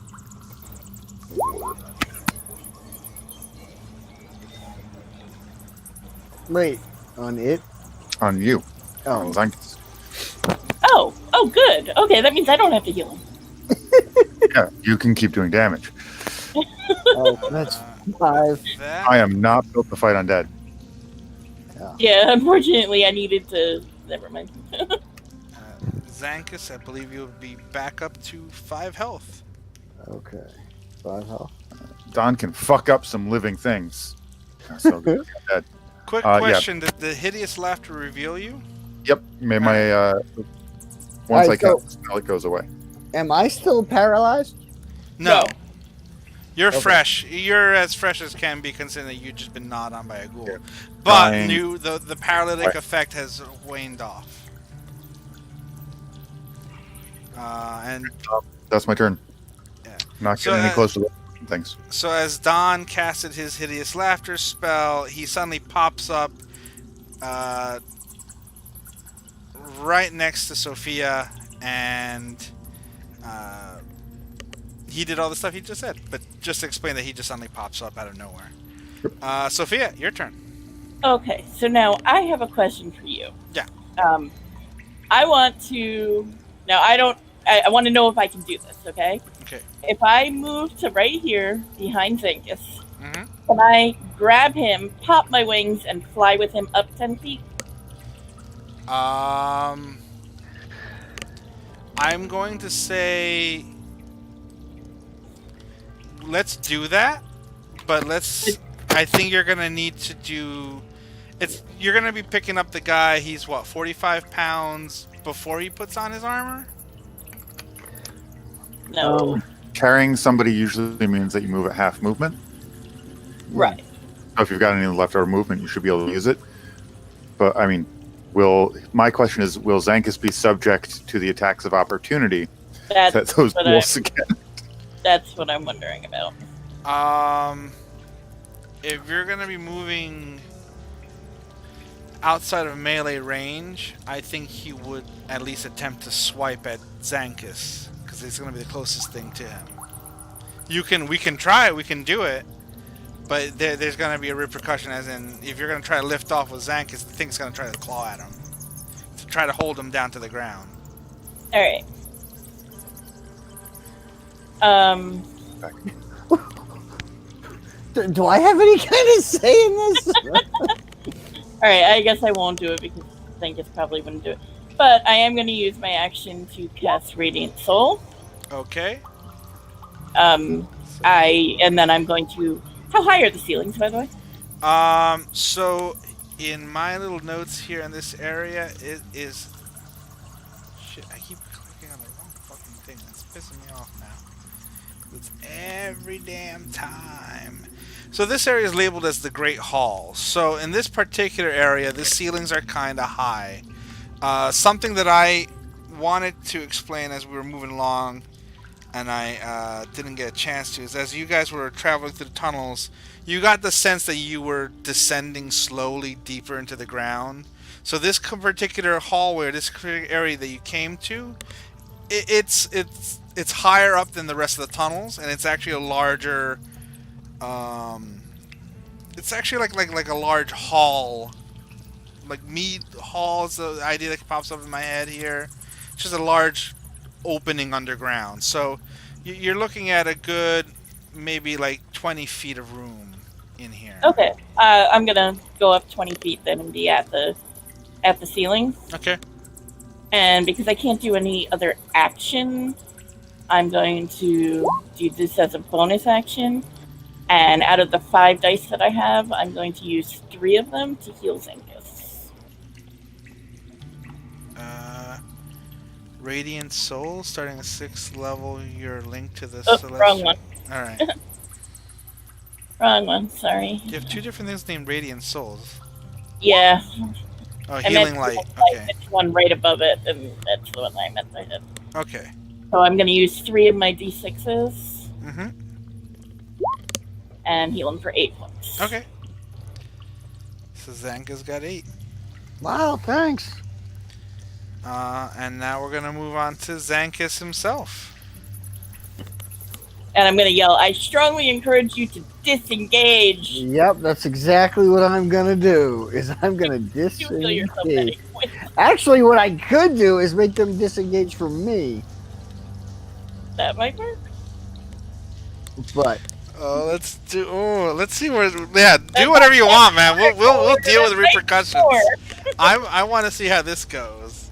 Wait, on it? On you. Oh. On Zankas. Oh, good. Okay, that means I don't have to heal him. Yeah, you can keep doing damage. Oh, that's 5. That, I am not built to fight undead. Yeah, unfortunately, I needed to. Never mind. Zankas, I believe you'll be back up to 5 health. Okay. 5 health. Don can fuck up some living things. So good. Undead. Quick Yeah. question: Did the hideous laughter reveal you? Yep. Once Alright, I cast the spell, it goes away. Am I still paralyzed? No. No. You're Okay. fresh. You're as fresh as can be, considering that you've just been gnawed on by a ghoul. Yeah. But Dying. the paralytic Right. effect has waned off. And That's my turn. Yeah. Not So, getting any closer to things. so as Don casted his hideous laughter spell, he suddenly pops up right next to Sophia, and he did all the stuff he just said. But just to explain that he just suddenly pops up out of nowhere. Sophia, your turn. Okay, so now I have a question for you. Yeah. I want to. Now, I don't. I want to know if I can do this, okay? Okay. If I move to right here behind Zankus, Mm-hmm. can I grab him, pop my wings, and fly with him up 10 feet? I'm going to say let's do that, but I think you're gonna need to do. You're gonna be picking up the guy. He's what, 45 pounds before he puts on his armor. No. Carrying somebody usually means that you move at half movement. Right. So if you've got any leftover movement, you should be able to use it. But I mean, my question is, will Zankus be subject to the attacks of opportunity That's that those what wolves again? That's what I'm wondering about. If you're gonna be moving outside of melee range, I think he would at least attempt to swipe at Zankus, because it's gonna be the closest thing to him. We can try it, we can do it, but there's gonna be a repercussion, as in, if you're gonna try to lift off with Zankus, the thing's gonna try to claw at him. try to hold him down to the ground. All right. Do I have any kind of say in this? All right. I guess I won't do it because Zankas probably wouldn't do it. But I am going to use my action to cast Radiant Soul. Okay. And then I'm going to. How high are the ceilings, by the way? So in my little notes here in this area, it is. Shit! I keep clicking on the wrong fucking thing. That's pissing me off now. It's every damn time. So this area is labeled as the Great Hall. So in this particular area, the ceilings are kind of high. Something that I wanted to explain as we were moving along, and I didn't get a chance to, is as you guys were traveling through the tunnels, you got the sense that you were descending slowly deeper into the ground. So this particular hallway, this area that you came to, it's higher up than the rest of the tunnels, and it's actually a larger. It's actually like a large hall. Like mead hall is the idea that pops up in my head here. It's just a large opening underground. So you're looking at a good maybe like 20 feet of room in here. Okay. I'm gonna go up 20 feet then and be at the ceiling. Okay. And because I can't do any other action, I'm going to do this as a bonus action. And out of the 5 dice that I have, I'm going to use 3 of them to heal Zankas. Radiant Soul, starting at 6th level, you're linked to the Celestial. Wrong one. Alright. Wrong one, sorry. You have 2 different things named Radiant Souls. Yeah. Oh, Healing Light. Okay. It's one right above it, and that's the one I meant I hit. Okay. So I'm going to use 3 of my d6s. Mm-hmm. And heal him for 8 points. Okay. So Zanka's got 8. Wow, thanks. And now we're gonna move on to Zankas himself. And I'm going to yell, I strongly encourage you to disengage. Yep, that's exactly what I'm gonna do. Is I'm gonna You heal yourself at disengage. 8 points. Actually, what I could do is make them disengage from me. That might work. But Let's see where. Yeah, do whatever you want, man. We'll deal with the repercussions. I want to see how this goes.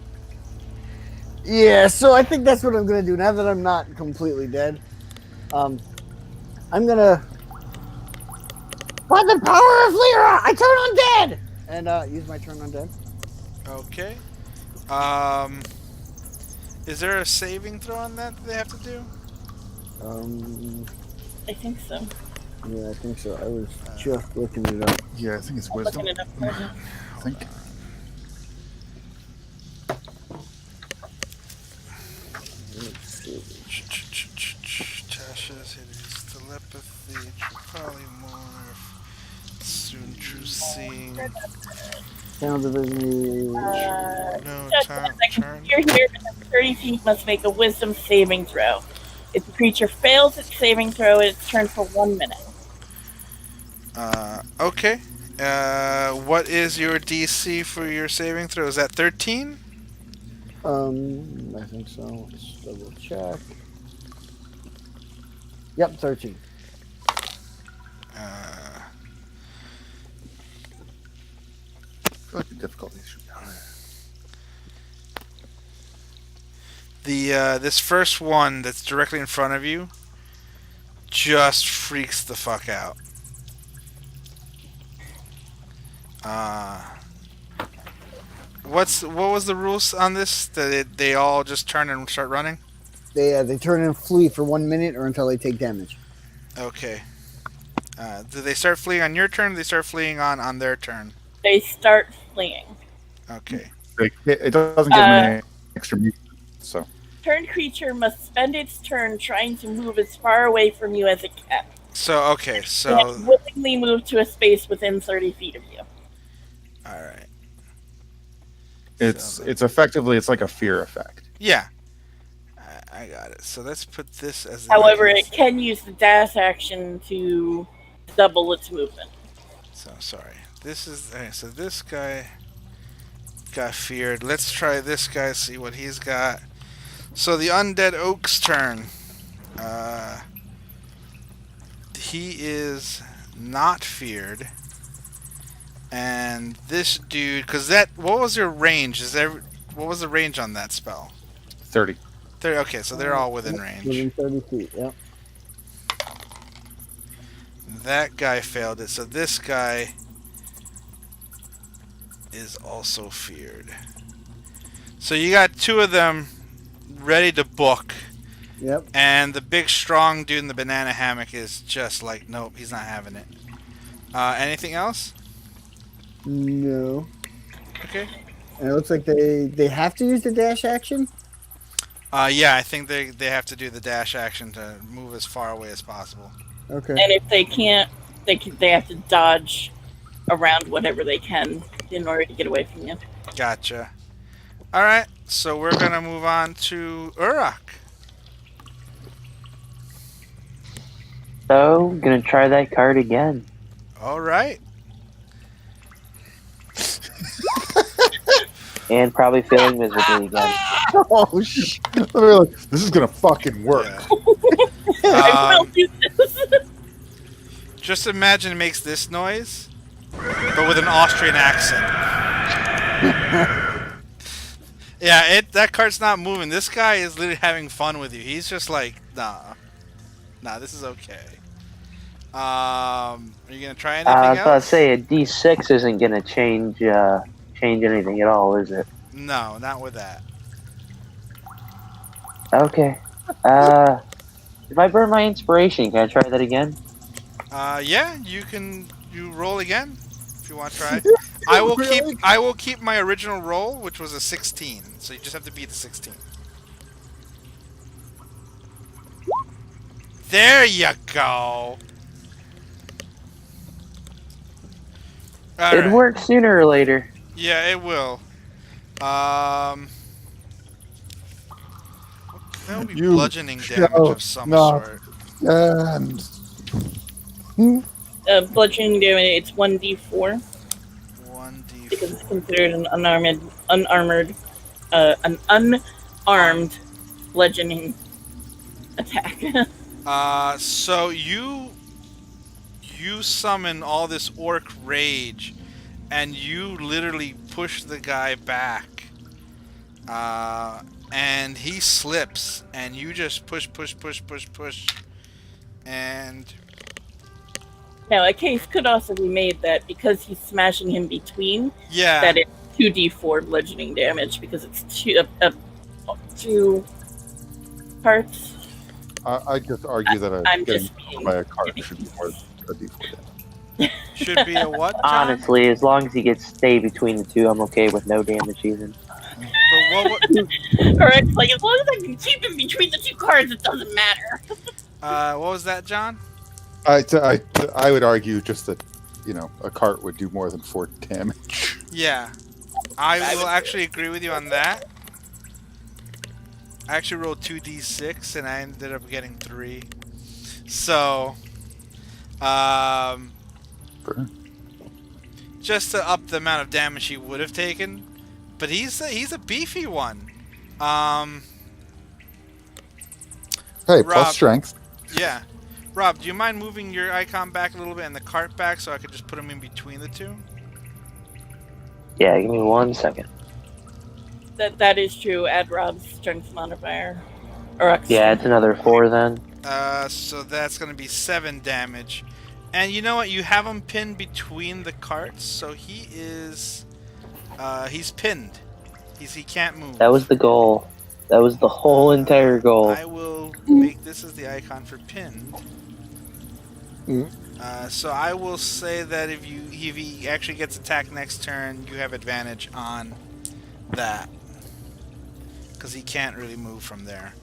yeah, so I think that's what I'm gonna do now that I'm not completely dead. I'm gonna. By the power of Lyra, I turn undead and use my turn undead. Okay. Is there a saving throw on that they have to do? I think so. Yeah, I think so. I was just looking it up. Yeah, I think it's I'm wisdom. looking it up right now. I think. Let's see. Tasha's it is telepathy, true polymorph, soon true seeing. Sound division. No turn. You're here within 30 feet must make a wisdom saving throw. If the creature fails its saving throw, it's turned for 1 minute. Okay. What is your DC for your saving throw? Is that 13? I think so. Let's double check. Yep, 13. I feel like the difficulty should be higher. This first one that's directly in front of you just freaks the fuck out. What was the rules on this? That they all just turn and start running? They turn and flee for 1 minute or until they take damage. Okay. Do they start fleeing on your turn? Or do they start fleeing on their turn? They start fleeing. Okay. It doesn't give me any extra movement, so. Turned creature must spend its turn trying to move as far away from you as it can. So okay. So And willingly move to a space within 30 feet of you. all right. It's effectively it's like a fear effect. Yeah. I got it. So let's put this as. However, it can use the dash action to double its movement. So sorry. This is okay, so this guy got feared. Let's try this guy, see what he's got. So the undead oak's turn. He is not feared. And this dude, because that, what was your range? What was the range on that spell? 30. 30. Okay, so they're all within range. Within 30 feet, yep. That guy failed it, so this guy is also feared. So you got two of them ready to book. Yep. And the big strong dude in the banana hammock is just like, nope, he's not having it. Anything else? No. Okay. And it looks like they have to use the dash action? Yeah, I think they have to do the dash action to move as far away as possible. Okay. And if they can't, they have to dodge around whatever they can in order to get away from you. Gotcha. Alright, so we're going to move on to Urak. So, gonna try that card again. Alright. And probably failing miserably again. Oh, shit. This is going to fucking work. I will do this. Just imagine it makes this noise, but with an Austrian accent. Yeah, that cart's not moving. This guy is literally having fun with you. He's just like, nah, this is okay. Are you gonna try anything I was about to else? say a D6 isn't gonna change anything at all, is it? No, not with that. Okay. If I burn my inspiration, can I try that again? Yeah, you roll again if you want to try. I will keep my original roll, which was a 16. So you just have to beat the 16. There you go. It'd work sooner or later. Yeah, it will. That would be You bludgeoning damage of some sort. And Bludgeoning damage, it's 1d4 1d4. because it's considered an unarmed bludgeoning attack. So you summon all this orc rage, and you literally push the guy back, and he slips, and you just push, and Now, a case could also be made that because he's smashing him between, yeah, that it's 2d4 bludgeoning damage because it's two parts. I just argue that I'm getting just being by a cart should be more a D4 damage. should be a what, John? Honestly, as long as he gets stay between the two, I'm okay with no damage even. But what Or it's like, as long as I can keep him between the two cards, it doesn't matter. what was that, John? I would argue just that, a cart would do more than 4 damage. Yeah, I will actually agree with you on that. I actually rolled 2d6 and I ended up getting 3. So, just to up the amount of damage he would have taken, but he's a beefy one. Hey, Rob. plus strength. Yeah. Rob, do you mind moving your icon back a little bit and the cart back so I could just put him in between the two? Yeah, give me 1 second. That is true. Add Rob's strength modifier. Or Yeah, it's another 4 then. So that's going to be 7 damage. And you know what? You have him pinned between the carts, so he is... he's pinned. He can't move. That was the goal. That was the whole entire goal. I will make this as the icon for pinned. So I will say that if he actually gets attacked next turn, you have advantage on that. Because he can't really move from there.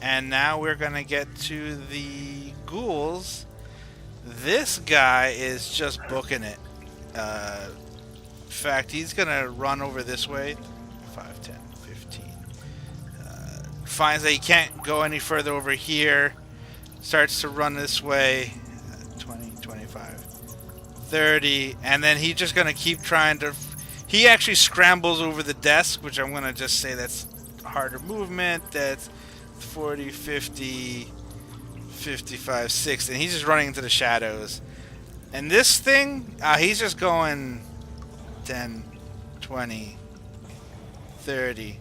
And now we're going to get to the ghouls. This guy is just booking it. In fact, he's going to run over this way. 5, 10, 15. Finds that he can't go any further over here. Starts to run this way. 20, 25, 30, and then he's just gonna keep trying to. He actually scrambles over the desk, which I'm gonna just say that's harder movement. That's 40, 50, 55, 60, and he's just running into the shadows. And this thing, he's just going 10, 20, 30,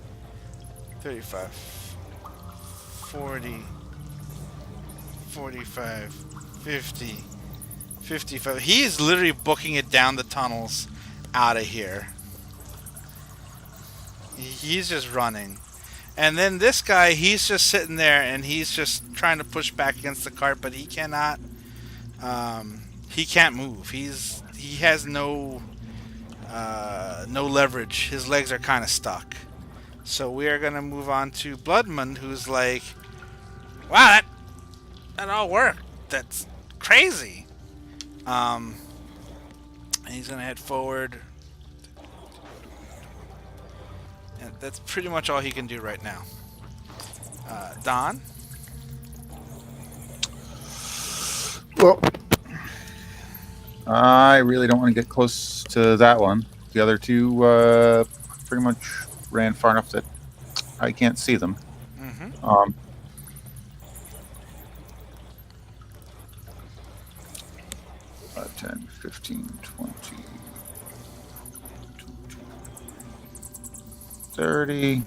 35, 40, 45, 50, 55. He's literally booking it down the tunnels out of here. He's just running. And then this guy, he's just sitting there and he's just trying to push back against the cart, but he cannot. He can't move. He has no leverage. His legs are kind of stuck. So we are gonna move on to Bloodmund, who's like, wow, that all worked. That's crazy. And he's gonna head forward. And that's pretty much all he can do right now. Don? Well, I really don't want to get close to that one. The other two pretty much ran far enough that I can't see them. Mm-hmm. 10, 15, 20, 30.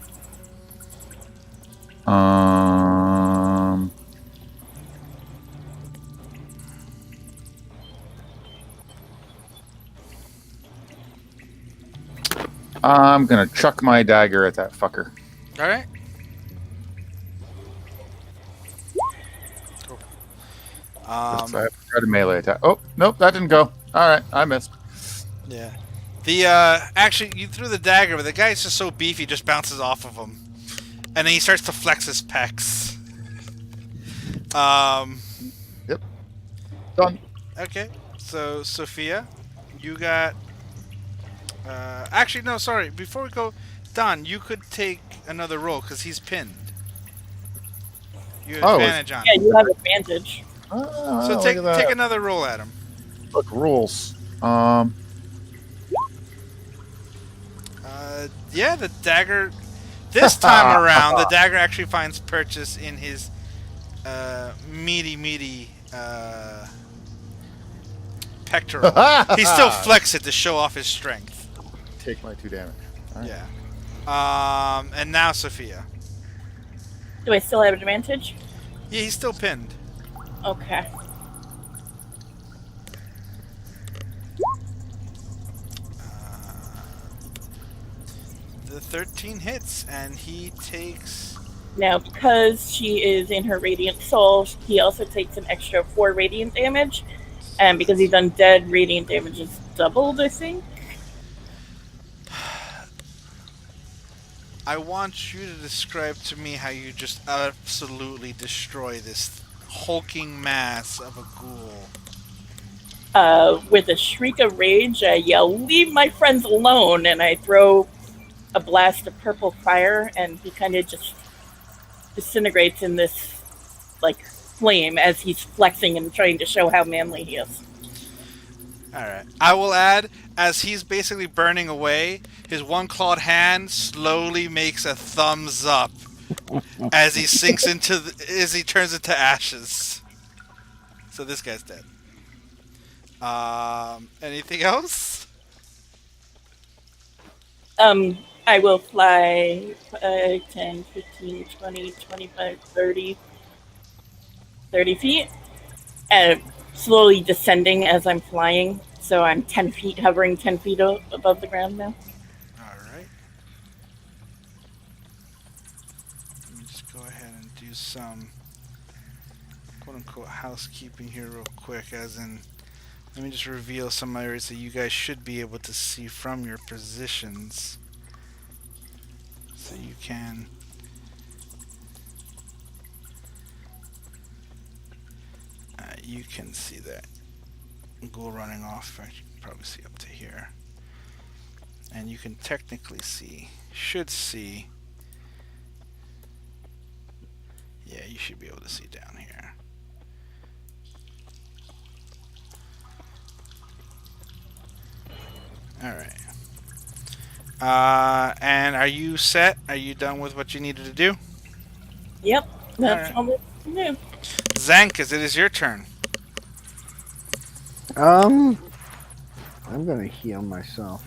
I'm gonna chuck my dagger at that fucker. All right. Cool. I have to try to melee attack. Oh, nope, that didn't go. All right, I missed. Yeah. The actually, you threw the dagger, but the guy's just so beefy, just bounces off of him, and then he starts to flex his pecs. Yep. Done. Okay. So Sophia, you got. Actually, no, sorry. Before we go, Don, you could take another roll because he's pinned. You have advantage on Yeah, him. you have advantage. So take another roll at him. Look, rules. Yeah, the dagger. This time around, the dagger actually finds purchase in his meaty pectoral. He still flexes it to show off his strength. Take my 2 damage. All right. Yeah. And now Sophia. Do I still have advantage? Yeah, he's still pinned. Okay. The 13 hits, and he takes. Now, because she is in her Radiant Soul, he also takes an extra 4 Radiant damage. And because he's undead, Radiant damage is doubled, I think. I want you to describe to me how you just absolutely destroy this hulking mass of a ghoul. With a shriek of rage, I yell, "Leave my friends alone!" And I throw a blast of purple fire, and he kind of just disintegrates in this, like, flame as he's flexing and trying to show how manly he is. Alright. I will add, as he's basically burning away, his one clawed hand slowly makes a thumbs up as he sinks into as he turns into ashes. So this guy's dead. Anything else? I will fly 5, 10, 15, 20, 25, 30 feet. And slowly descending as I'm flying. So I'm 10 feet, hovering 10 feet above the ground now. Alright. Let me just go ahead and do some quote-unquote housekeeping here real quick, as in, let me just reveal some areas that you guys should be able to see from your positions. So you can see that ghoul running off. You can probably see up to here, and you can technically should see. Yeah, you should be able to see down here. All right. And are you set? Are you done with what you needed to do? Yep, that's Alright. all we can do. Zankas, it is your turn. I'm gonna heal myself.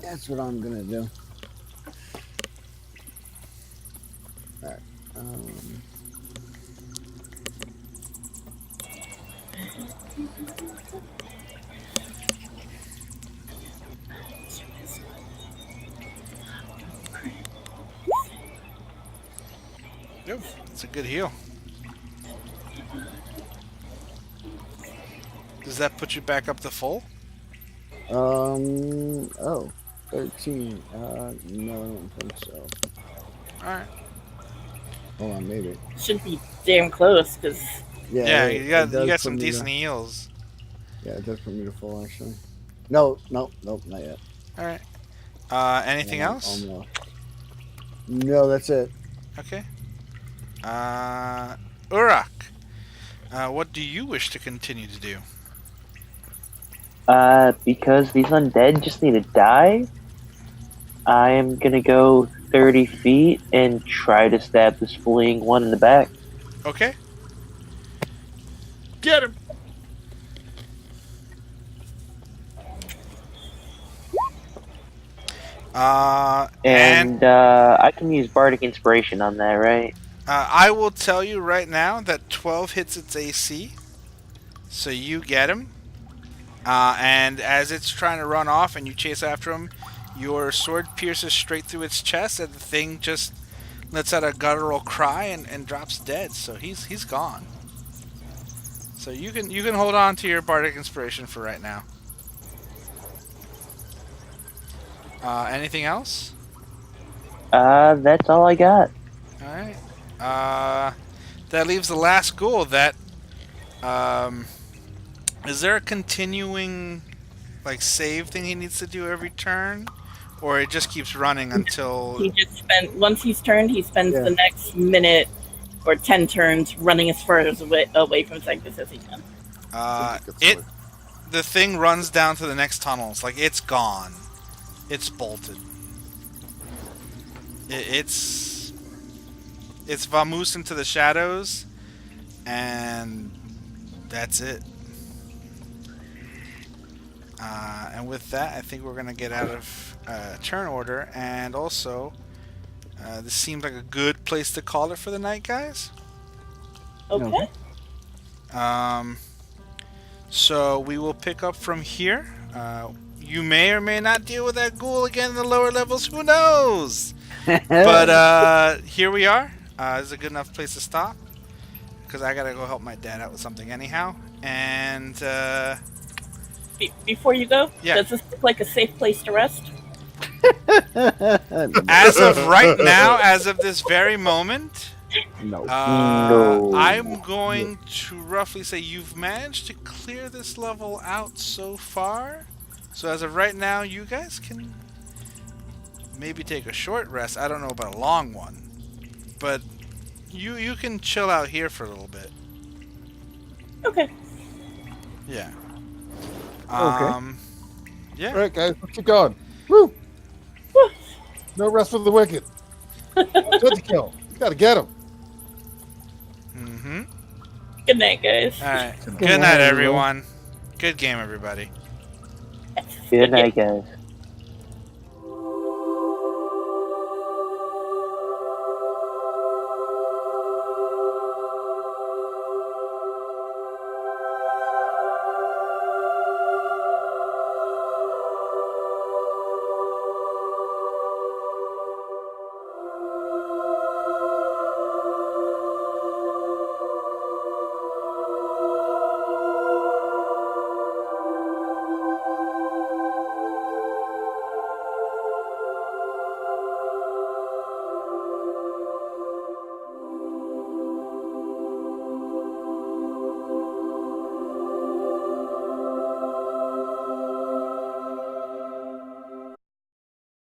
That's what I'm gonna do. Alright. Yep, it's a good heal. Does that put you back up to full? Oh, 13. No, I don't think so. Alright. Hold on, maybe. Should be damn close, because Yeah, it you got does some put me decent to- heals. Yeah, it does put me to full, actually. No, not yet. Alright. Anything else? Almost. No, that's it. Okay. Urak. What do you wish to continue to do? Because these undead just need to die, I am gonna go 30 feet and try to stab this fleeing one in the back. Okay. Get him! And I can use Bardic Inspiration on that, right? I will tell you right now that 12 hits its AC, so you get him. And as it's trying to run off and you chase after him, your sword pierces straight through its chest, and the thing just lets out a guttural cry and drops dead. So he's gone. So you can hold on to your Bardic Inspiration for right now. Anything else? That's all I got. All right. That leaves the last ghoul. That is there a continuing like save thing he needs to do every turn, or it just keeps running until he just once he's turned, he spends Yeah. the next minute or 10 turns running as far away from Zankas as he can. the thing runs down to the next tunnels. Like it's gone. It's bolted. It's vamoosed into the shadows, and that's it. And with that, I think we're going to get out of turn order, and also, this seems like a good place to call it for the night, guys. Okay. So we will pick up from here. You may or may not deal with that ghoul again in the lower levels, who knows? But here we are. This is a good enough place to stop, because I gotta go help my dad out with something anyhow. And Before you go, Yeah. does this look like a safe place to rest? as of right now, as of this very moment, No. No. I'm going to roughly say you've managed to clear this level out so far. So as of right now, you guys can maybe take a short rest. I don't know about a long one, but you can chill out here for a little bit. Okay. Yeah. Yeah. Alright, guys, let's keep going. Woo! Woo. No rest for the wicked. Good to kill. You gotta get him. Mm-hmm. Good night, guys. All right. Good Good night, night, everyone. everyone. Good game, everybody. Good night, guys.